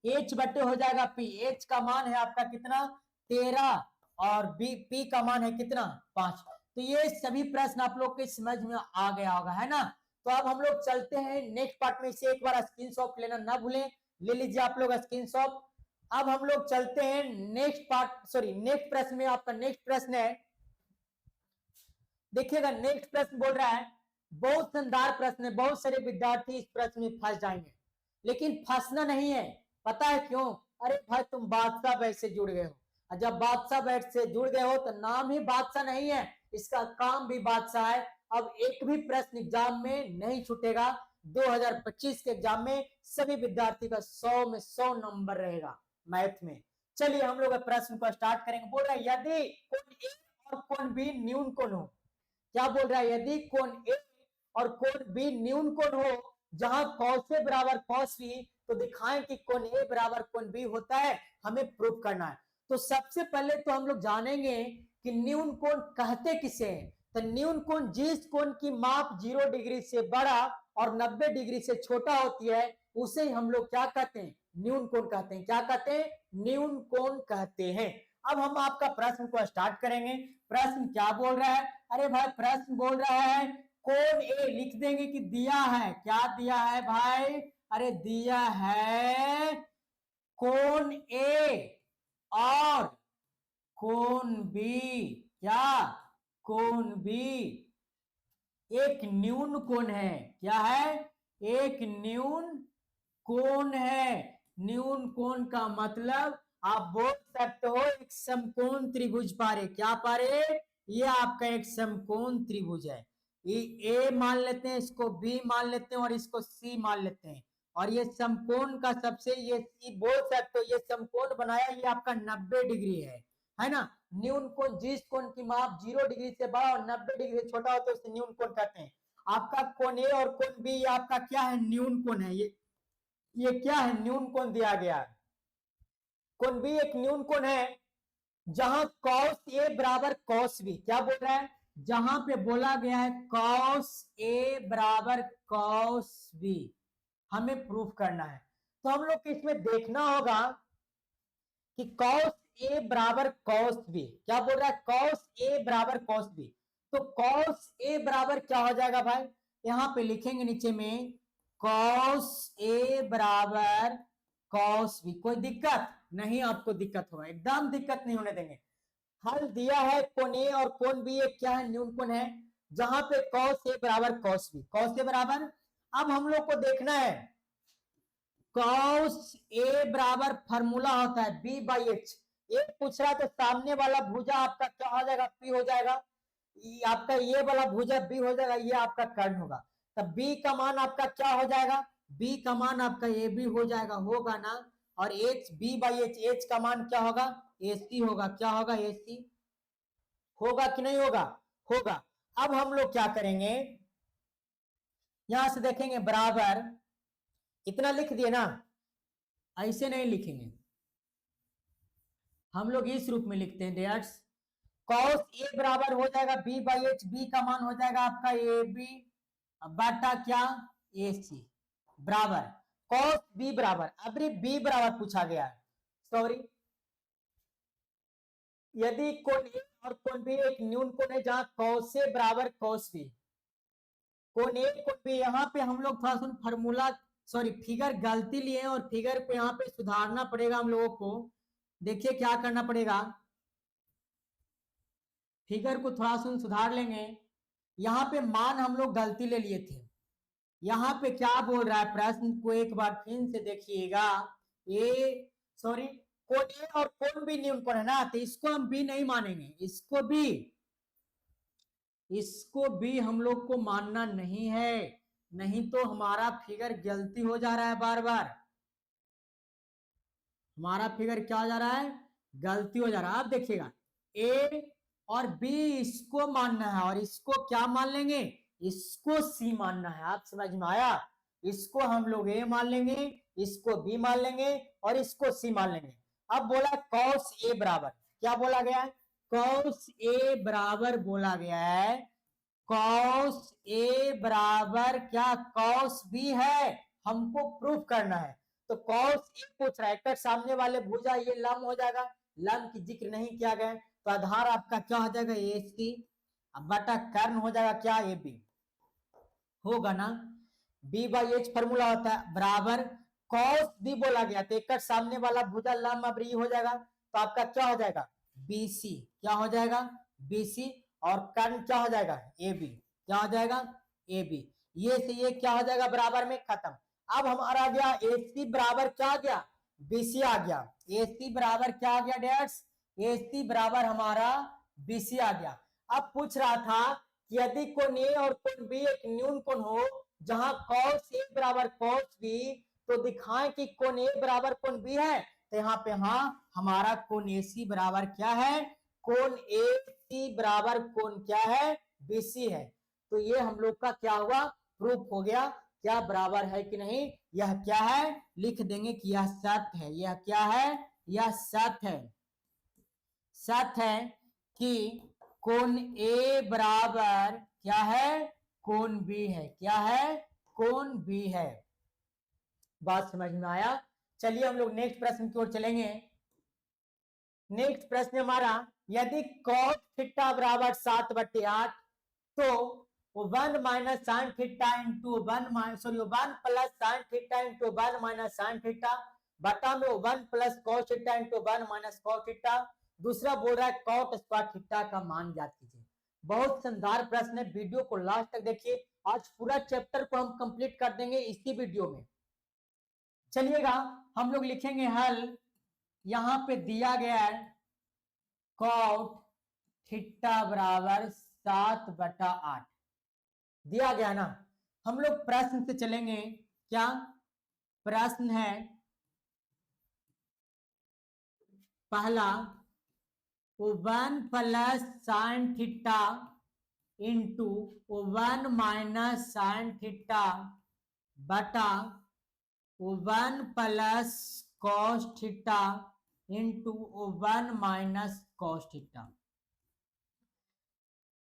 h/p हो जाएगा p। h का मान है आपका कितना? 13 और p का मान है कितना? 5। तो ये सभी प्रश्न आप लोग के समझ में आ गया होगा, है ना? तो अब हम लोग चलते हैं नेक्स्ट पार्ट में। इसे एक बार स्क्रीनशॉट लेना ना भूलें, ले लीजिए आप लोग स्क्रीनशॉट। अब हम लोग चलते हैं नेक्स्ट पार्ट, नेक्स्ट प्रश्न में। आपका नेक्स्ट प्रश्न है, देखिएगा नेक्स्ट प्रश्न बोल रहा है, बहुत शानदार प्रश्न है, बहुत सारे विद्यार्थी इस प्रश्न में फंस जाएंगे, लेकिन फंसना नहीं है। पता है क्यों? अरे भाई तुम बादशाह बैच से जुड़ गए हो, और जब बादशाह बैच से जुड़ गए हो तो नाम ही बादशाह नहीं है, इसका काम भी बादशाह है। अब एक भी प्रश्न एग्जाम में नहीं छूटेगा। 2025 के एग्जाम में सभी विद्यार्थी का 100 में 100 नंबर रहेगा मैथ में। चलिए हम लोग प्रश्न को स्टार्ट करेंगे। बोल रहा है यदि कोण ए और कोण बी न्यून कोण हो, क्या बोल रहा है? यदि कोण ए और कोण बी न्यून कोण हो, जहां cos ए बराबर cos बी, तो दिखाएं कि कोण ए बराबर कोण बी होता है, हमें प्रूव करना है। तो सबसे पहले तो हम लोग जानेंगे कि न्यून कोण कहते किसे हैं। तो न्यून कोण जिस कोण की माप 0 डिग्री से बड़ा और 90 डिग्री से छोटा होती है उसे हम लोग क्या कहते हैं? न्यून कोण कहते हैं। क्या कहते हैं? न्यून कोण कहते हैं। अब हम आपका प्रश्न को स्टार्ट करेंगे। प्रश्न क्या बोल रहा है? अरे भाई प्रश्न बोल रहा है कोण ए, लिख देंगे कि दिया है, क्या दिया है भाई? अरे दिया है कोण ए और कोण बी, क्या? कोण बी एक न्यून कोण है। क्या है? एक न्यून कोण है। न्यून कोण का मतलब आप बोल सकते हो एक समकोण त्रिभुज पारे। क्या पारे? ये आपका एक समकोण त्रिभुज है। ये ए मान लेते हैं, इसको बी मान लेते हैं और इसको सी मान लेते हैं, और ये समकोण का सबसे ये सी बोल सकते हो ये समकोण बनाया, ये आपका 90 डिग्री है ना? न्यून कोण जिस कोण की माप 0 डिग्री से बड़ा और 90 डिग्री से छोटा होता है उसे न्यून कोण कहते हैं। आपका कोण ए और कोण बी आपका क्या है? न्यून कोण है। ये क्या है? न्यून कोण दिया गया है। कोण बी एक न्यून कोण है जहां cos ए बराबर cos बी। क्या बोल रहा है? जहां पे बोला गया है cos ए बराबर cos बी, हमें प्रूफ करना है। तो हम लोग को इसमें देखना होगा कि cos ए बराबर cos बी। क्या बोल रहा है? cos ए बराबर cos बी। तो cos ए बराबर क्या हो जाएगा भाई? यहां पे लिखेंगे नीचे में कॉस ए बराबर कॉस बी। कोई दिक्कत नहीं, आपको दिक्कत होगा, एकदम दिक्कत नहीं होने देंगे। हल दिया है कोण ए और कोण बी एक क्या है, न्यून कोण है, जहां पे कॉस ए बराबर कॉस बी, कॉस ए बराबर। अब हम लोग को देखना है कॉस ए बराबर फॉर्मूला होता है बी बाई एच। ए पूछ रहा तो सामने वाला भुजा आपका क्या हो जाएगा, पी हो जाएगा, आपका ये वाला भुजा बी हो जाएगा, ये आपका कर्ण होगा। तब बी का मान आपका क्या हो जाएगा, बी का मान आपका ए बी हो जाएगा, होगा ना। और H B by H, H का मान क्या होगा, ए सी होगा। क्या होगा, ए सी होगा कि नहीं होगा, होगा। अब हम लोग क्या करेंगे, यहां से देखेंगे बराबर, इतना लिख दिए ना, ऐसे नहीं लिखेंगे हम लोग, इस रूप में लिखते हैं डेयर्स। कॉस ए बराबर हो जाएगा बी बाई एच, बी का मान हो जाएगा आपका ए बी बटा क्या, ए सी, बराबर कॉस बी बराबर, अभी बी बराबर पूछा गया है, सॉरी, यदि कोण ए और कोण बी एक न्यून कोण है जहां कॉस ए बराबर कॉस बी, कोण ए कोण बी, यहाँ पे हम लोग थोड़ा सा फॉर्मूला, सॉरी फिगर गलती लिए और फिगर पे यहाँ पे सुधारना पड़ेगा हम लोगों को। देखिए क्या करना पड़ेगा, फिगर को थोड़ा सा सुधार लेंगे। यहाँ पे मान हम लोग गलती ले लिए थे, यहाँ पे क्या बोल रहा है, प्रश्न को एक बार फिर से देखिएगा। ए सॉरी, कोण ए और कोण बी न्यून कोण है ना, तो इसको हम बी नहीं मानेंगे, इसको भी हम लोग को मानना नहीं है, नहीं तो हमारा फिगर गलती हो जा रहा है, बार बार हमारा फिगर क्या हो जा रहा है, गलती हो जा रहा है। अब देखिएगा ए और बी इसको मानना है, और इसको क्या मान लेंगे, इसको सी मानना है। आप समझ में आया, इसको हम लोग ए मान लेंगे, इसको बी मान लेंगे और इसको सी मान लेंगे। अब बोला कॉस ए बराबर, क्या बोला गया है, कॉस ए बराबर बोला गया है, कॉस ए बराबर क्या, कॉस बी है, हमको प्रूफ करना है। तो कॉस ए पूछ रहा है, सामने वाले भुजा ये लम हो जाएगा, लम की जिक्र नहीं किया गया, तो आधार आपका क्या हो जाएगा, ए सी बटा कर्ण हो जाएगा क्या, ए बी होगा ना। बी बाई एच फॉर्मूला होता है बराबर कॉस बी बोला गया, तो एक सामने वाला भुजा लम अब हो जाएगा, तो आपका क्या हो जाएगा, बी सी, क्या हो जाएगा, बी सी, और कर्ण क्या हो जाएगा, ए बी, क्या हो जाएगा, ए बी, ये से ये क्या हो जाएगा, बराबर में खत्म। अब हमारा गया ए सी बराबर क्या आ गया, बीसी आ गया, ए सी बराबर क्या आ गया डेट्स, ए सी बराबर हमारा बीसी आ गया। अब पूछ रहा था कि यदि कोण ए और कोण बी एक न्यून कोण हो जहां कॉस ए बराबर कॉस बी, तो दिखाएं कि कोण ए बराबर कोण बी है, तो यहाँ पे हाँ, हमारा कोण ए सी बराबर क्या है, कोण ए सी बराबर कोण क्या है, बीसी है। तो ये हम लोग का क्या हुआ, प्रूफ हो गया, क्या बराबर है कि नहीं, यह क्या है, लिख देंगे कि यह सत्य है, यह क्या है, यह सत्य है, सत्य है कि कोण ए बराबर क्या है, कोण बी है, क्या है, कोण बी है। बात समझ में आया। चलिए हम लोग नेक्स्ट प्रश्न की ओर चलेंगे। नेक्स्ट प्रश्न हमारा, यदि cos थीटा बराबर 7/8, तो 1 minus sine theta into 1 plus sine theta into 1 minus sine theta बटा में 1 plus cos theta into 1 minus cos theta. दूसरा बोल रहा है कॉट स्क्वायर थीटा का मान ज्ञात कीजिए। बहुत शानदार प्रश्न है, वीडियो को लास्ट तक देखिए, आज पूरा चैप्टर को हम कंप्लीट कर देंगे इसी वीडियो में। चलिएगा हम लोग लिखेंगे हल, यहां पे दिया गया है कॉट थीटा बराबर 7/8 दिया गया ना। हम लोग प्रश्न से चलेंगे, क्या प्रश्न है, पहला 1 plus sine theta into 1 minus sine theta बटा 1 plus cos theta into 1 minus cos theta.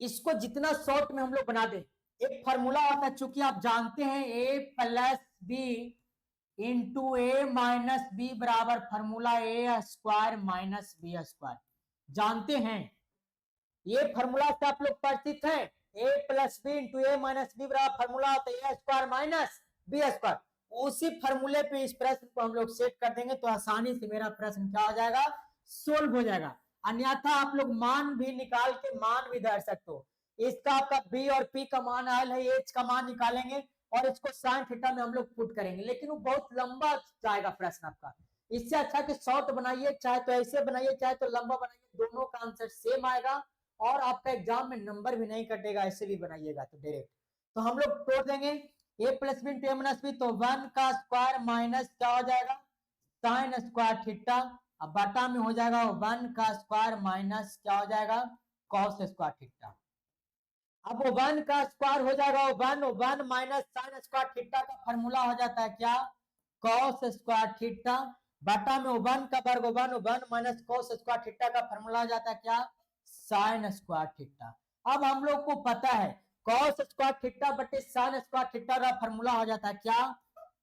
इसको जितना शॉर्ट में हम लोग बना दे, एक फॉर्मूला होता है, चूंकि आप जानते हैं ए प्लस बी इंटू ए माइनस बी बराबर फॉर्मूला ए स्क्वायर माइनस बी स्क्वायर, जानते हैं ये फॉर्मूला से आप लोग परिचित हैं। ए प्लस बी इंटू ए माइनस बी बराबर फॉर्मूला होता है ए स्क्वायर माइनस बी स्क्वायर। उसी फॉर्मूले पे इस प्रश्न को हम लोग सेट कर देंगे तो आसानी से मेरा प्रश्न क्या हो जाएगा, सोल्व हो जाएगा। अन्यथा आप लोग मान भी निकाल के मान भी धर सकते हो। इसका आपका बी और पी का मान आयल है, एच का मान निकालेंगे और इसको साइन थीटा में हम लोग पुट करेंगे, लेकिन वो बहुत लंबा जाएगा प्रश्न आपका। इससे अच्छा कि शॉर्ट बनाइए, चाहे तो ऐसे बनाइए चाहे तो लंबा बनाइए, दोनों का आंसर सेम आएगा और आपका एग्जाम में नंबर भी नहीं कटेगा, ऐसे भी बनाइएगा तो डायरेक्ट। तो हम लोग तोड़ देंगे ए प्लस बी इंटू ए माइनस बी, तो 1 का स्क्वायर माइनस क्या हो जाएगा, साइन स्क्वायर थीटा, अब बटा में हो जाएगा 1 का स्क्वायर माइनस क्या हो जाएगा, कॉस स्क्वायर थीटा। अब वो 1 का स्क्वायर हो जाएगा 1 माइनस साइन स्क्वायर थीटा का फॉर्मूला हो जाता है क्या, कॉस स्क्वायर थीटा, बटा में 1 का वर्ग 1 माइनस कॉस स्क्वायर थीटा का फॉर्मूला हो जाता है क्या, साइन स्क्वायर थीटा। अब हम लोग को पता है कॉस स्क्वायर थीटा बटे साइन स्क्वायर थीटा का फॉर्मूला हो जाता है क्या,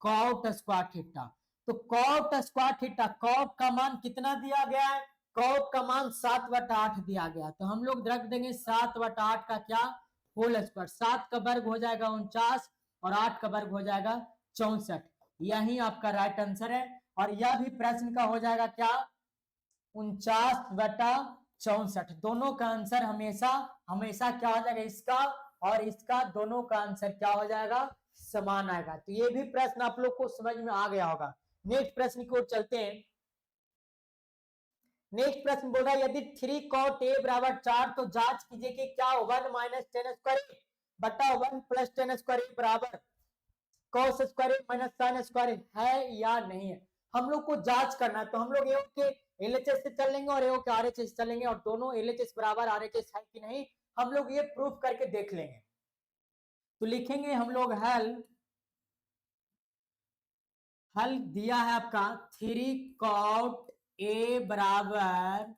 कॉट स्क्वायर थीटा। तो कॉट स्क्वायर थीटा, कॉट का मान कितना दिया गया है, कॉट का मान 7/8 दिया गया, तो हम लोग रख देंगे 7/8 का क्या, होल स्क्वायर। 7 का वर्ग हो जाएगा 49 और 8 का वर्ग हो जाएगा 64। यही आपका राइट आंसर है और यह भी प्रश्न का हो जाएगा क्या, 49/64। दोनों का आंसर हमेशा हमेशा क्या हो जाएगा, इसका और इसका दोनों का आंसर क्या हो जाएगा, समान आएगा। तो ये भी प्रश्न आप लोग को समझ में आ गया होगा। नेक्स्ट प्रश्न की ओर चलते हैं। नेक्स्ट प्रश्न बोल रहा है यदि 3 cot a बराबर 4 तो जांच कीजिए कि क्या 1 माइनस 10 स्क्वायर बटा 1 प्लस 10 स्क्वायर बराबर cos square minus sine square है या नहीं है। हम लोग को जांच करना है, तो हम लोग एओ के एलएचएस से चलेंगे और एओ के आरएचएस से चलेंगे और दोनों एलएचएस बराबर आरएचएस है कि नहीं हम लोग ये प्रूफ करके देख लेंगे। तो लिखेंगे हम लोग हल दिया है आपका 3 cot a बराबर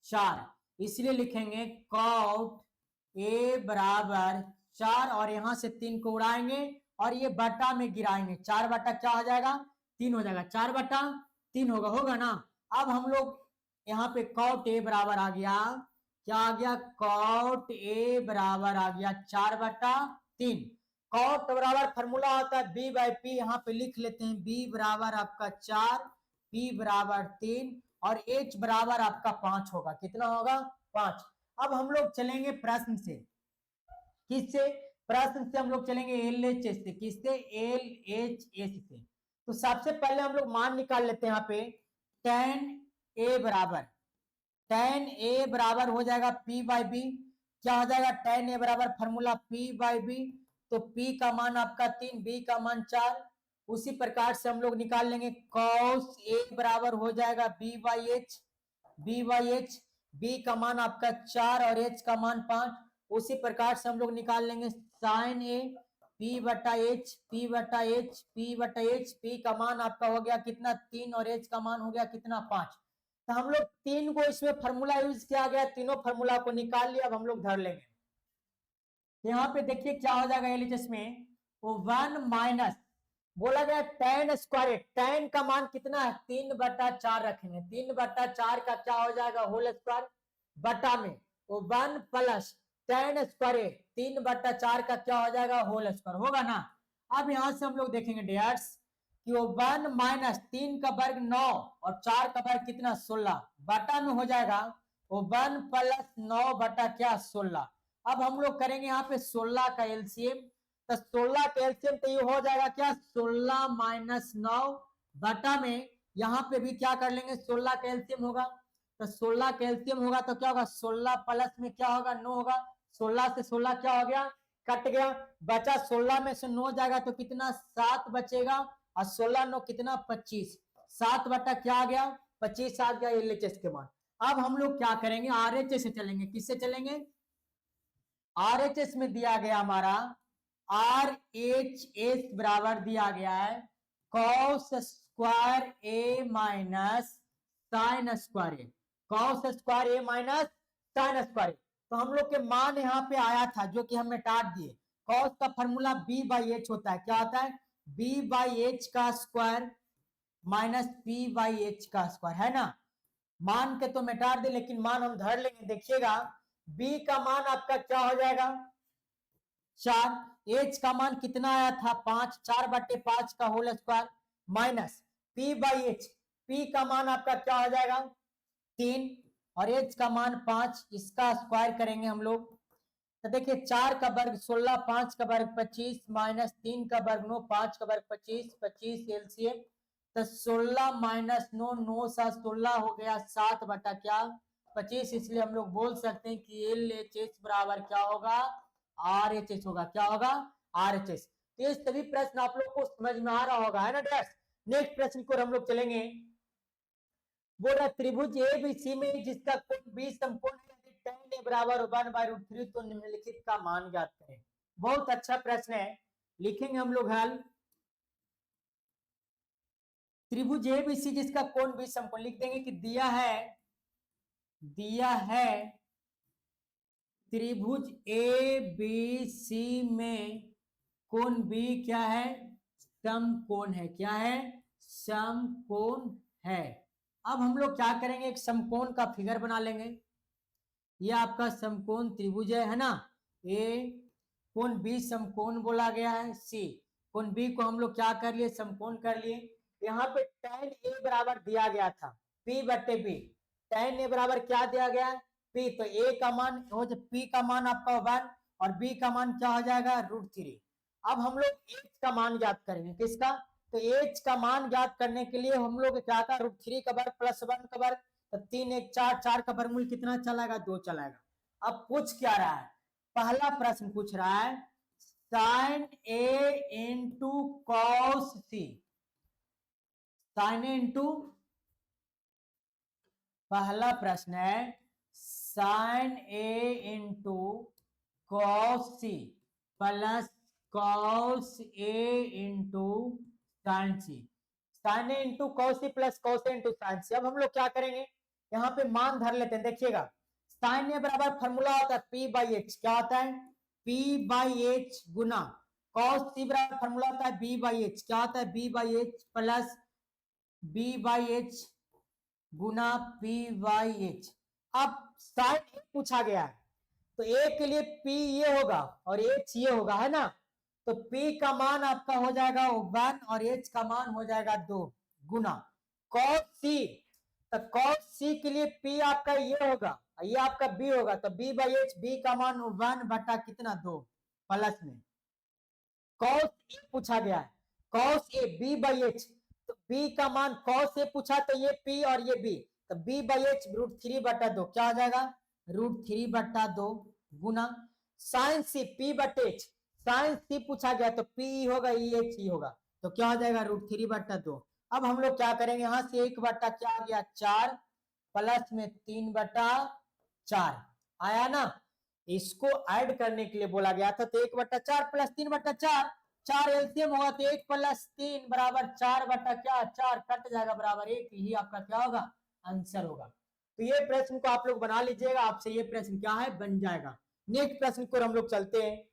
4, इसलिए लिखेंगे cot a बराबर 4 और यहां से 3 को उड़ाएंगे और ये बटा में गिराएंगे, 4 बटा क्या हो जाएगा, 3 हो जाएगा, 4/3 होगा ना। अब हम लोग यहाँ पे cot a बराबर आ गया, क्या आ गया, cot a बराबर आ गया 4/3। कॉट बराबर फॉर्मूला होता है बी बाई पी, यहाँ पे लिख लेते हैं बी बराबर आपका 4, पी बराबर 3 और एच बराबर आपका 5 होगा, कितना होगा, 5। अब हम लोग चलेंगे प्रश्न से, किससे, प्रश्न से हम लोग चलेंगे एलएचएस से, किससे, एलएचएस से। तो सबसे पहले हम लोग मान निकाल लेते हैं यहाँ पे tan a बराबर हो जाएगा p बाई बी, क्या हो जाएगा tan a बराबर फॉर्मूला p बाई बी, तो p का मान आपका 3, b का मान 4। उसी प्रकार से हम लोग निकाल लेंगे cos a बराबर हो जाएगा b बाई एच, b का मान आपका 4 और h का मान 5। उसी प्रकार से हम लोग निकाल लेंगे sin a p बटा एच, p का मान आपका हो गया कितना 3 और h का मान हो गया कितना 5। तो हम लोग 3 को इसमें फॉर्मूला यूज किया गया, तीनों फॉर्मूला को निकाल लिया, अब हम लोग धर लेंगे। यहाँ पे देखिए क्या हो जाएगा एलएचएस में, वो 1 माइनस बोला गया tan स्क्वायर, tan का मान कितना है 3/4 रखेंगे, 3/4 का क्या हो जाएगा होल स्क्वायर बटा में वो 1 प्लस tan स्क्वायर 3/4 का क्या हो जाएगा होल स्क्वायर, होगा ना। अब यहां से हम लोग देखेंगे डियर्स कि वो 1 माइनस 3 का वर्ग 9 और 4 का वर्ग कितना 16 बटा में हो जाएगा वो 1 प्लस 9 बटा क्या 16। अब हम लोग करेंगे यहाँ पे 16 का एलसीएम, तो 16 का एलसीएम तो ये हो जाएगा क्या 16 माइनस 9 बटा में यहाँ पे भी क्या कर लेंगे 16 का एलसीएम होगा, तो 16 का एलसीएम होगा तो क्या होगा 16 प्लस में क्या होगा 9 होगा, 16 से 16 क्या हो गया कट गया, बचा 16 में से 9 जाएगा तो कितना 7 बचेगा और 16 9 कितना 25, 7 बटा क्या आ गया 25 आ गया एलएचएस के मान। अब हम लोग क्या करेंगे आरएचएस से चलेंगे, किससे चलेंगे, आरएचएस में दिया गया हमारा आरएचएस बराबर दिया गया है कॉस स्क्वायर ए माइनस साइन स्क्वायर ए, कॉस स्क्वायर ए माइनस साइन स्क्वायर। तो हम लोग के मान यहाँ पे आया था जो कि हमने काट दिए, कॉस का फॉर्मूला बी बाई एच होता है, क्या होता है बी बाई एच का square minus P by H का स्क्वायर, है ना। मान के तो मिटा दे लेकिन मान हम धर लेंगे, देखिएगा b का मान आपका क्या हो जाएगा 4, एच का मान कितना आया था 5, 4/5 का whole square minus P by H, P का मान आपका क्या हो जाएगा 3 और एच का मान 5, इसका स्क्वायर करेंगे हम लोग। तो देखिए 4 का वर्ग 16, 5 का वर्ग 25 माइनस 3 का वर्ग 9, 5 का वर्ग 25, 25 एलसीएम। तो 16 माइनस 9, 9 सा 16 हो गया 7 बटा क्या 25, इसलिए हम लोग बोल सकते हैं कि एल एच एस बराबर क्या होगा आर एच एस होगा। क्या होगा आर एच एस। तो ये सभी प्रश्न आप लोग को समझ में आ रहा होगा, है ना डैश। नेक्स्ट प्रश्न को हम लोग चलेंगे। बोल रहा त्रिभुज ए बी सी में जिसका कोण बी समकोण है यदि tan a बराबर 1/√3 तो निम्नलिखित का मान ज्ञात करें। बहुत अच्छा प्रश्न है, लिखेंगे हम लोग हल। त्रिभुज ए बी सी जिसका कोण बी समकोण, लिख देंगे कि दिया है त्रिभुज ए बी सी में कोण बी क्या है समकोण है। क्या है समकोण है। अब हम लोग क्या करेंगे एक समकोण का फिगर बना लेंगे। ये आपका समकोण त्रिभुज है ना। ए कोण बी समकोण बोला गया है। सी कोण बी को हम लोग क्या कर लिए समकोण कर लिए। यहाँ पे tan ए बराबर दिया गया था P बटे बी। tan ए बराबर क्या दिया गया है P, तो A का मान हो जाए P का मान आपका 1 और B का मान क्या हो जाएगा √3। अब हम लोग H का मान ज्ञात करेंगे। किसका, तो H का मान ज्ञात करने के लिए हम लोग क्या था √3 का वर्ग प्लस 1 का वर्ग, तो 3 1 4, 4 का वर्गमूल कितना चलाएगा 2 चलाएगा। अब पूछ क्या रहा है, पहला प्रश्न पूछ रहा है sin A into cos C। sin A into, पहला प्रश्न है sin A into cos C plus cos A into sin C। sin A into cos C plus cos A into sin C। अब हम लोग क्या करेंगे, यहाँ पे मान धर लेते हैं। देखिएगा sin A बराबर फॉर्मूला होता है P बाई एच। क्या होता है P by H Guna cos C बराबर फॉर्मूला होता है B बाई एच। क्या होता है B by H plus B by H Guna P by H. अब साइन ए पूछा गया है तो ए के लिए P ये होगा और एच ये होगा, है ना। तो P का मान आपका हो जाएगा 1 और एच का मान हो जाएगा 2 गुना cos C। तो cos C के लिए P आपका ये होगा ये आपका B होगा, तो B बाई एच, B का मान 1 बटा कितना 2 प्लस में cos A पूछा गया है cos A B by H, तो B का मान cos A पूछा तो ये P और ये B, तो B बाई एच √3 बटा 2 क्या हो जाएगा √3 बटा 2 गुना साइन C P बटे एच। साइन C पूछा गया तो P होगा एच ही होगा, तो क्या हो जाएगा √3 बटा 2। अब हम लोग क्या करेंगे, यहां से 1 बटा क्या आ गया 4 प्लस में 3 बटा 4 आया ना। इसको ऐड करने के लिए बोला गया था, तो 1 बटा 4 प्लस 3 बटा 4, 4 एलसीएम होगा तो 1 प्लस 3 बराबर 4 बटा क्या 4 कट जाएगा बराबर 1, यही आपका क्या होगा आंसर होगा। तो ये प्रश्न को आप लोग बना लीजिएगा, आपसे ये प्रश्न क्या है बन जाएगा। नेक्स्ट प्रश्न को हम लोग चलते हैं।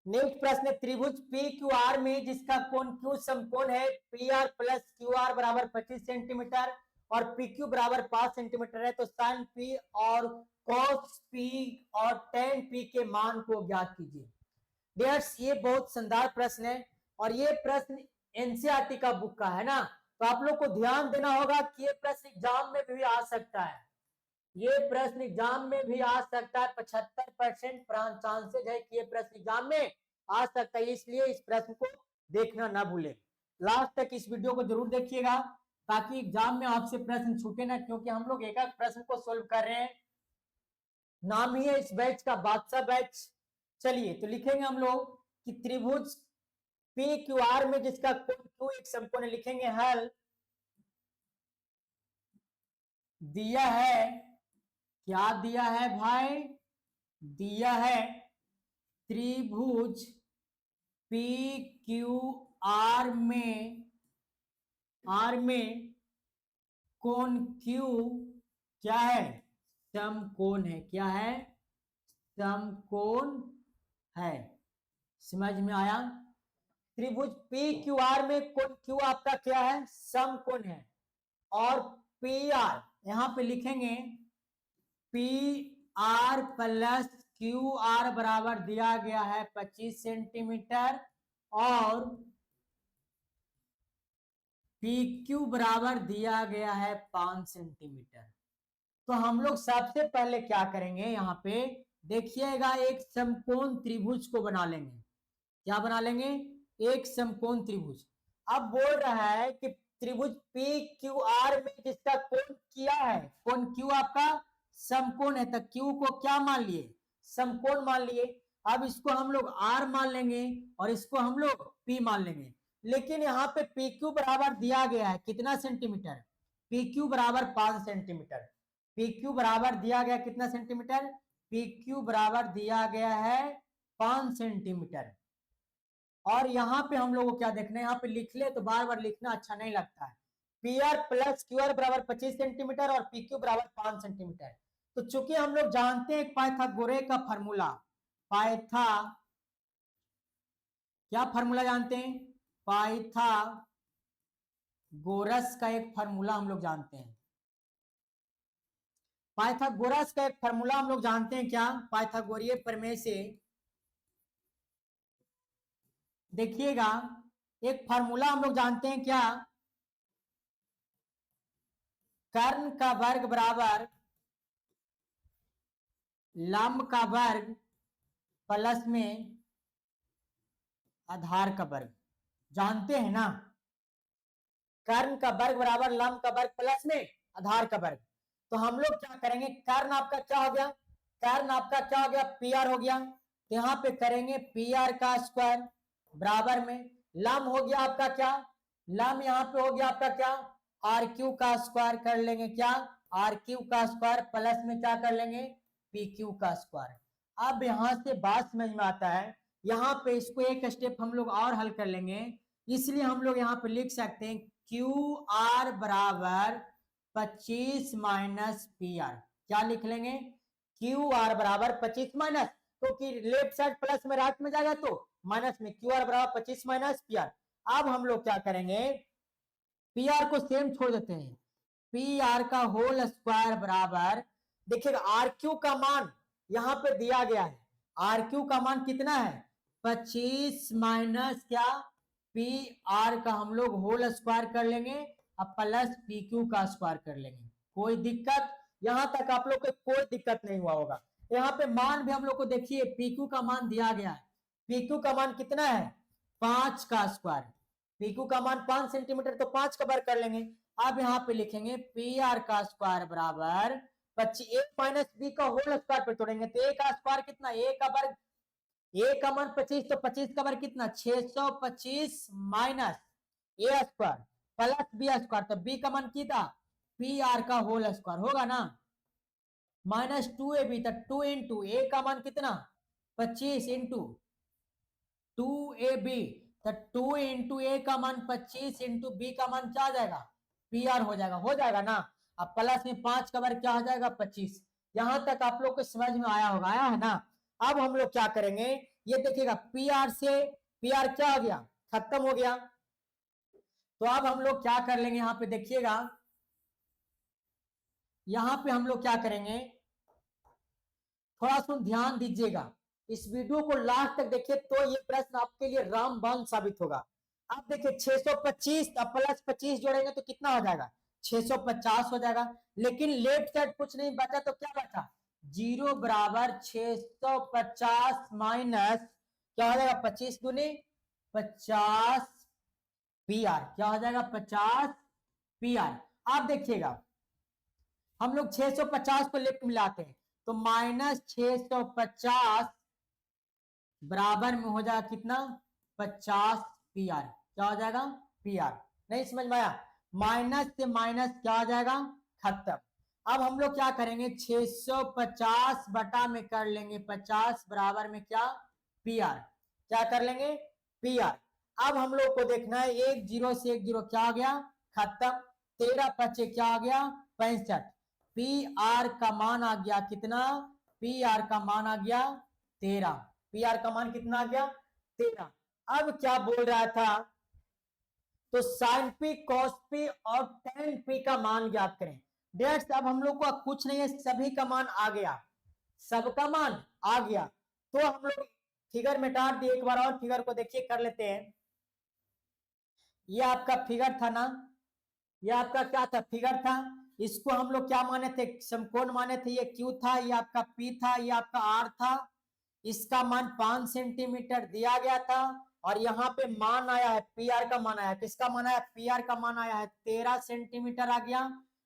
नेक्स्ट प्रश्न त्रिभुज पी क्यू आर में जिसका कोण क्यू समकोण है P R plus Q R बराबर 25 सेंटीमीटर और पी क्यू बराबर 5 सेंटीमीटर है, तो साइन पी और कॉस पी और टेन पी के मान को ज्ञात कीजिए। डियर्स ये बहुत शानदार प्रश्न है और ये प्रश्न एनसीईआरटी का बुक का है ना, तो आप लोग को ध्यान देना होगा कि ये प्रश्न एग्जाम में भी आ सकता है। ये प्रश्न एग्जाम में भी आ सकता है, 75% चांसेज है कि ये प्रश्न एग्जाम में आ सकता है, इसलिए इस प्रश्न को देखना ना भूलें। लास्ट तक इस वीडियो को जरूर देखिएगा ताकि एग्जाम में आपसे प्रश्न छूटे ना, क्योंकि हम लोग एक एक प्रश्न को सोल्व कर रहे हैं। नाम ही है इस बैच का बादशाह बैच। चलिए तो लिखेंगे हम लोग कि त्रिभुज पी क्यू आर में जिसका कोण क्यू एक समकोण है, लिखेंगे हल दिया है। क्या दिया है भाई, दिया है त्रिभुज पी क्यू आर में कोण क्यू क्या है समकोण है। क्या है समकोण है। समझ में आया। त्रिभुज पी क्यू आर में कोण क्यू आपका क्या है समकोण है और पी आर यहां पे लिखेंगे P R plus Q R बराबर दिया गया है 25 सेंटीमीटर और पी क्यू बराबर दिया गया है 5 सेंटीमीटर। तो हम लोग सबसे पहले क्या करेंगे, यहाँ पे देखिएगा एक समकोण त्रिभुज को बना लेंगे। क्या बना लेंगे, एक समकोण त्रिभुज। अब बोल रहा है कि त्रिभुज पी क्यू आर में जिसका कोण किया है, कोण क्यू आपका समकोण है, तो क्यू को क्या मान लिए, समकोण मान लिए। अब इसको हम लोग आर मान लेंगे और इसको हम लोग पी मान लेंगे। लेकिन यहाँ पे पी क्यू बराबर दिया गया है कितना सेंटीमीटर, पी क्यू बराबर 5 सेंटीमीटर। पी क्यू बराबर दिया गया कितना सेंटीमीटर, पी क्यू बराबर दिया गया है 5 सेंटीमीटर। और यहाँ पे हम लोग को क्या देखना है, यहाँ पे लिख ले तो बार बार लिखना अच्छा नहीं लगता है। P R plus Q R बराबर 25 सेंटीमीटर और पी क्यू बराबर 5 सेंटीमीटर। तो चूंकि हम लोग जानते हैं पाइथागोरस का फॉर्मूला, क्या फॉर्मूला जानते हैं, पाइथागोरस का एक फॉर्मूला हम लोग जानते हैं। पाइथागोरस का एक फॉर्मूला हम लोग जानते हैं, क्या, पाइथागोरीय प्रमेय से देखिएगा एक फॉर्मूला हम लोग जानते हैं, क्या, कर्ण का वर्ग बराबर लंब का वर्ग प्लस में आधार का वर्ग। जानते हैं ना, कर्ण का वर्ग बराबर लंब का वर्ग प्लस में आधार का वर्ग। तो हम लोग क्या करेंगे, कर्ण आपका क्या हो गया, कर्ण आपका क्या हो गया, पी आर हो गया। तो यहाँ पे करेंगे पी आर का स्क्वायर बराबर में लंब हो गया आपका क्या, लंब यहाँ पे हो गया आपका क्या, आर क्यू का स्क्वायर कर लेंगे, क्या, आर क्यू का स्क्वायर प्लस में क्या कर लेंगे, पी क्यू का स्क्वायर। अब यहां से बात समझ में आता है, यहाँ पे इसको एक स्टेप हम लोग और हल कर लेंगे। इसलिए हम लोग यहाँ पे लिख सकते हैं क्यू आर बराबर 25 माइनस पी आर। क्या लिख लेंगे, क्यू आर बराबर 25 माइनस, तो कि लेफ्ट साइड प्लस में राइट में जाएगा तो माइनस में, क्यू आर बराबर 25 माइनस पी आर। अब हम लोग क्या करेंगे, पी आर को सेम छोड़ देते हैं, पी आर का होल स्क्वायर बराबर, देखिएगा आर क्यू का मान यहाँ पे दिया गया है, आर क्यू का मान कितना है 25 माइनस क्या, पी आर का हम लोग होल स्क्वायर कर लेंगे अब प्लस पी क्यू का स्क्वायर कर लेंगे। कोई दिक्कत, यहां तक आप लोग को कोई दिक्कत नहीं हुआ होगा। यहाँ पे मान भी हम लोग को देखिए पी क्यू का मान दिया गया है, पी क्यू का मान कितना है 5 का स्क्वायर, पी क्यू का मान 5 सेंटीमीटर तो 5 का वर्ग कर लेंगे। अब यहाँ पे लिखेंगे पी आर का स्क्वायर बराबर 25, एक माइनस बी का होल स्क्वायर पे तोड़ेंगे तो ए का स्क्वायर कितना, ए का वर्ग, ए का मान 25 तो 25 का वर्ग कितना 625 माइनस ए स्क्वायर प्लस बी स्क्वायर, तो बी का मान कितना पी आर का होल स्क्वायर होगा ना, माइनस 2ab, तो 2 इंटू ए का मान कितना 25 इंटू 2ab, तो 2 इंटू ए का मान 25 इंटू बी का मान क्या आ जाएगा पी आर हो जाएगा ना। अब प्लस में 5 का वर्ग क्या हो जाएगा 25। यहां तक आप लोग को समझ में आया होगा, आया है ना। अब हम लोग क्या करेंगे, ये देखिएगा पी आर से पी आर क्या हो गया, खत्म हो गया। तो अब हम लोग क्या कर लेंगे, यहाँ पे देखिएगा, यहाँ पे हम लोग क्या करेंगे, थोड़ा सा ध्यान दीजिएगा, इस वीडियो को लास्ट तक देखिए तो ये प्रश्न आपके लिए रामबाण साबित होगा। अब देखिए 625 प्लस 25 जोड़ेंगे तो कितना हो जाएगा 650 हो जाएगा, लेकिन लेफ्ट साइड कुछ नहीं बचा तो क्या बचा, जीरो बराबर 650 माइनस क्या हो जाएगा 25 दूनी 50 पी आर, क्या हो जाएगा 50 पी आर। आप देखिएगा हम लोग 650 को लेफ्ट मिलाते हैं तो माइनस 650 बराबर में हो जाएगा कितना 50 पी आर, क्या हो जाएगा पी आर। नहीं समझ में आया, माइनस से माइनस क्या हो जाएगा खत्म। अब हम लोग क्या करेंगे 650 बटा में कर लेंगे 50 बराबर में क्या पी आर, क्या कर लेंगे पी आर। अब हम लोग को देखना है एक जीरो से एक जीरो क्या हो गया खत्म, 13 पचे क्या हो गया 65, पी आर का मान आ गया कितना, पी आर का मान आ गया 13, पी आर का मान कितना आ गया 13। अब क्या बोल रहा था, तो साइन पी कॉस पी और टेन पी का मान ज्ञात करें। डेट्स अब हम लोग को कुछ नहीं है, सभी का मान आ गया, सबका मान आ गया। तो हम लोग फिगर मिटा दिए, एक बार और फिगर को देखिए कर लेते हैं। ये आपका फिगर था ना, ये आपका क्या था, फिगर था। इसको हम लोग क्या माने थे, समकोण माने थे। ये क्यू था, ये आपका पी था, ये आपका आर था। इसका मान 5 सेंटीमीटर दिया गया था और यहाँ पे मान आया है, पी आर का मान आया है। किसका मान आया, पी आर का मान आया है 13 सेंटीमीटर आ गया।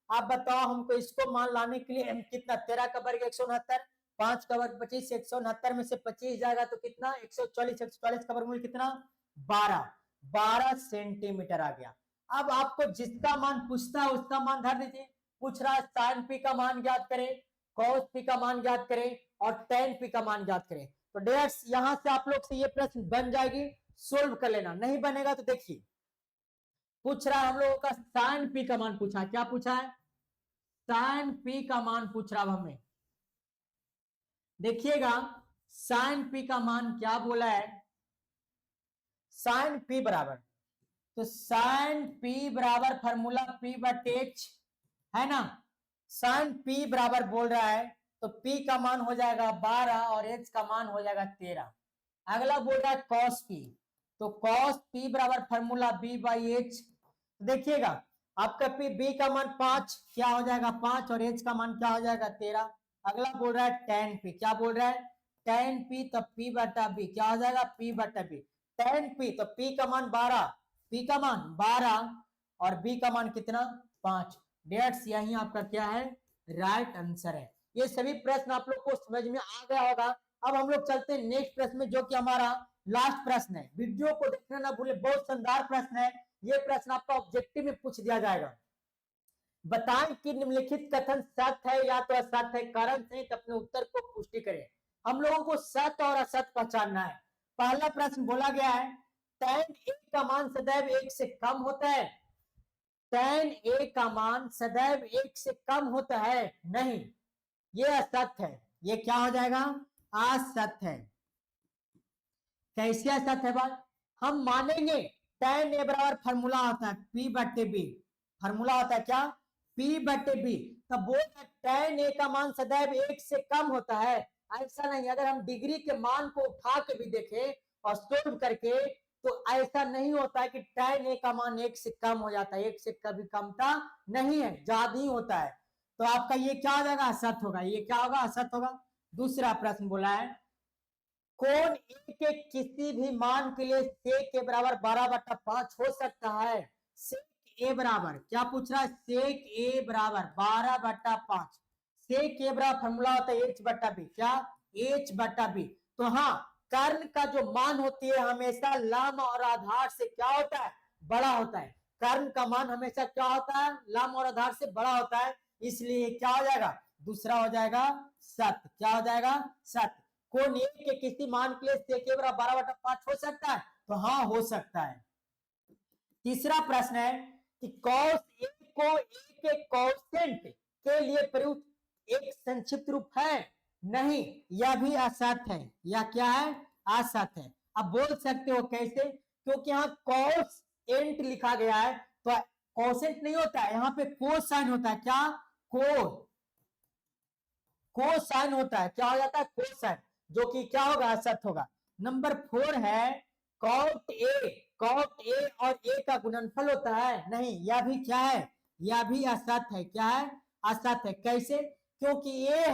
आप बताओ हमको इसको मान लाने के लिए कितना, 13 का वर्ग 169, 5 का वर्ग 25, 169 में से 25 जाएगा तो कितना 140, 140 का वर्गमूल कितना 12 सेंटीमीटर आ गया। अब आपको जिसका मान पूछता है उसका मान धर दीजिए। पूछ रहा है साइन पी का मान ज्ञात करें, कॉस पी का मान ज्ञात करें और टेन पी का मान ज्ञात करें। तो डेट्स यहां से आप लोग से ये प्रश्न बन जाएगी, सोल्व कर लेना। नहीं बनेगा तो देखिए, पूछ रहा है हम लोगों का साइन पी का मान पूछा, क्या पूछा है, साइन पी का मान पूछ रहा हमें। देखिएगा साइन पी का मान क्या बोला है, साइन पी बराबर, तो साइन पी बराबर फॉर्मूला पी बटे एच है ना। साइन पी बराबर बोल रहा है तो पी का मान हो जाएगा 12 और एच का मान हो जाएगा 13। अगला बोल रहा है कॉस पी, तो कॉस पी बराबर फॉर्मूला बी बाई एच। देखिएगा आपका पी बी का मान 5 क्या हो जाएगा 5 और एच का मान क्या हो जाएगा 13। अगला बोल रहा है टेन पी, क्या बोल रहा है टेन पी, तो पी बटा बी क्या हो जाएगा पी बटा बी। टेन पी तो पी का मान 12, पी का मान 12 और बी का मान कितना 5। डेट्स यही आपका क्या है, राइट आंसर है। ये सभी प्रश्न आप लोग को समझ में आ गया होगा। अब हम लोग चलते हैं नेक्स्ट प्रश्न में, जो कि हमारा लास्ट प्रश्न है। वीडियो को देखना ना भूले, बहुत शानदार प्रश्न है। ये प्रश्न आपका ऑब्जेक्टिव में पूछ दिया जाएगा। बताएं कि निम्नलिखित कथन सत्य है या तो असत्य है, कारण सहित अपने उत्तर को पुष्टि करें। हम लोगों को सत्य और असत्य पहचानना है। पहला प्रश्न बोला गया है tan a का मान सदैव 1 से कम होता है, tan a का मान सदैव 1 से कम होता है, नहीं, ये असत्य है। ये क्या हो जाएगा, असत्य है। कैसे असत्य है बात, हम मानेंगे tan a बराबर फॉर्मूला होता है P बटे बी, फॉर्मूला होता है क्या P बटे बी। तब बोल tan a का मान सदैव 1 से कम होता है, ऐसा नहीं। अगर हम डिग्री के मान को उठा के भी देखें और सोल्व करके, तो ऐसा नहीं होता है कि tan a का मान 1 से कम हो जाता है, 1 से कभी कमता नहीं है, ज्यादा ही होता है। तो आपका ये क्या हो जाएगा, असत्य होगा। ये क्या होगा, असत्य होगा। दूसरा प्रश्न बोला है कोण ए के किसी भी मान के लिए सेक के बराबर 12/5 हो सकता है। सेक ए बराबर क्या पूछ रहा है, सेक ए बराबर 12/5। सेक ए बराबर फॉर्मूला होता है एच बटा बी, क्या एच बटा बी। तो हाँ, कर्ण का जो मान होती है हमेशा लम और आधार से क्या होता है, बड़ा होता है। कर्ण का मान हमेशा क्या होता है, लम और आधार से बड़ा होता है, इसलिए क्या हो जाएगा, दूसरा हो जाएगा सत्य। क्या हो जाएगा, सत्य। कोण ए के किसी मान के लिए सेक ए बराबर 12/5 हो सकता है, तो हाँ हो सकता है। तीसरा प्रश्न है कि कॉस ए को ए के कोसेंट के लिए प्रयुक्त एक संक्षिप्त रूप है, नहीं, यह भी असत्य है। यह क्या है, असत्य है। अब बोल सकते हो कैसे, क्योंकि यहाँ कॉस एंट लिखा गया है, तो कोसेंट नहीं होता है, यहाँ पे कोसाइन होता है। क्या कोसाइन होता है, क्या हो जाता है कोसाइन, जो कि क्या होगा, असत्य होगा। नंबर 4 है कॉट ए और ए का गुणनफल होता है, नहीं, यह भी क्या है, यह भी असत्य है। क्या है, असत्य है। कैसे, क्योंकि ए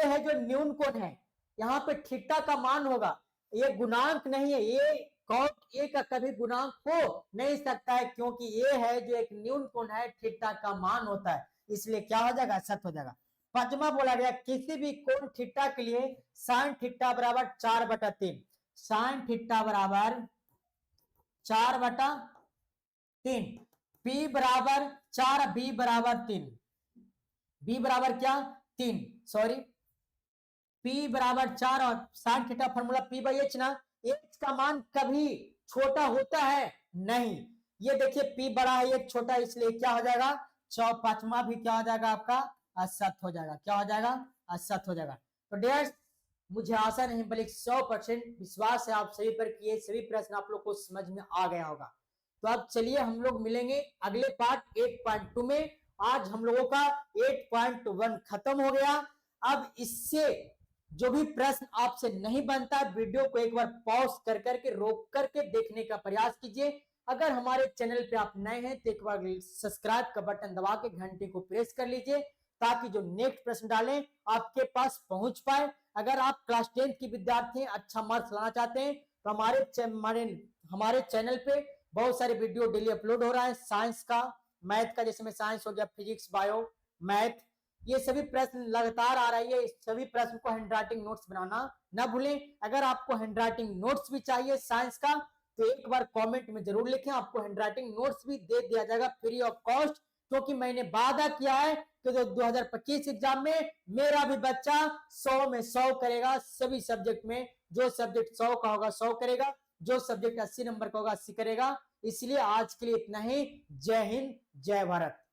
है जो न्यून कोण है, यहाँ पे थीटा का मान होगा, ये गुणांक नहीं है। ये कॉट ए का कभी गुणांक हो नहीं सकता है, क्योंकि ये है जो एक न्यून कोण है, थीटा का मान होता है, इसलिए क्या हो जाएगा, असत्य हो जाएगा। पांचवा बोला गया किसी भी कोण थीटा के लिए साइन थीटा बराबर 4/3, साइन थीटा बराबर 4/3, पी बराबर 4, बी बराबर 3, बी बराबर क्या 3, सॉरी, पी बराबर 4 और sine theta formula P by H ना, एच का मान कभी छोटा होता है, नहीं। ये देखिए पी बड़ा है, ये छोटा है, इसलिए क्या हो जाएगा, पांचवा भी क्या हो जाएगा आपका, असत्य हो जाएगा। क्या हो जाएगा, असत्य हो जाएगा। तो डियर्स, मुझे आशा नहीं बल्कि 100% विश्वास है आप सभी पर कि ये सभी प्रश्न आप लोग को समझ में आ गया होगा। तो अब चलिए हम लोग मिलेंगे अगले पार्ट 8.2 में। आज हम लोगों का 8.1 खत्म हो गया। अब इससे जो भी प्रश्न आपसे नहीं बनता, वीडियो को एक बार पॉज कर करके रोक करके देखने का प्रयास कीजिए। अगर हमारे चैनल पे आप नए हैं तो एक बार सब्सक्राइब का बटन दबा के घंटी को प्रेस कर लीजिए, ताकि जो नेक्स्ट प्रश्न डालें आपके पास पहुंच पाए। अगर आप क्लास 10 की विद्यार्थी हैं, अच्छा मार्क्स लाना चाहते हैं, तो हमारे चैनल पे बहुत सारे वीडियो डेली अपलोड हो रहा है, साइंस का, मैथ का, जैसे में साइंस हो गया, फिजिक्स, बायो, मैथ, ये सभी प्रश्न लगातार आ रही है। इस सभी प्रश्न को हैंडराइटिंग नोट्स बनाना ना भूलें। अगर आपको हैंडराइटिंग नोट्स भी चाहिए साइंस का, तो एक बार कमेंट में जरूर लिखें, आपको हैंडराइटिंग नोट्स भी दे दिया जाएगा फ्री ऑफ कॉस्ट, क्योंकि मैंने वादा किया है कि जो 2025 एग्जाम में मेरा भी बच्चा 100 में 100 करेगा। सभी सब्जेक्ट में जो सब्जेक्ट 100 का होगा 100 करेगा, जो सब्जेक्ट 80 नंबर का होगा 80 करेगा। इसलिए आज के लिए इतना ही। जय हिंद, जय भारत।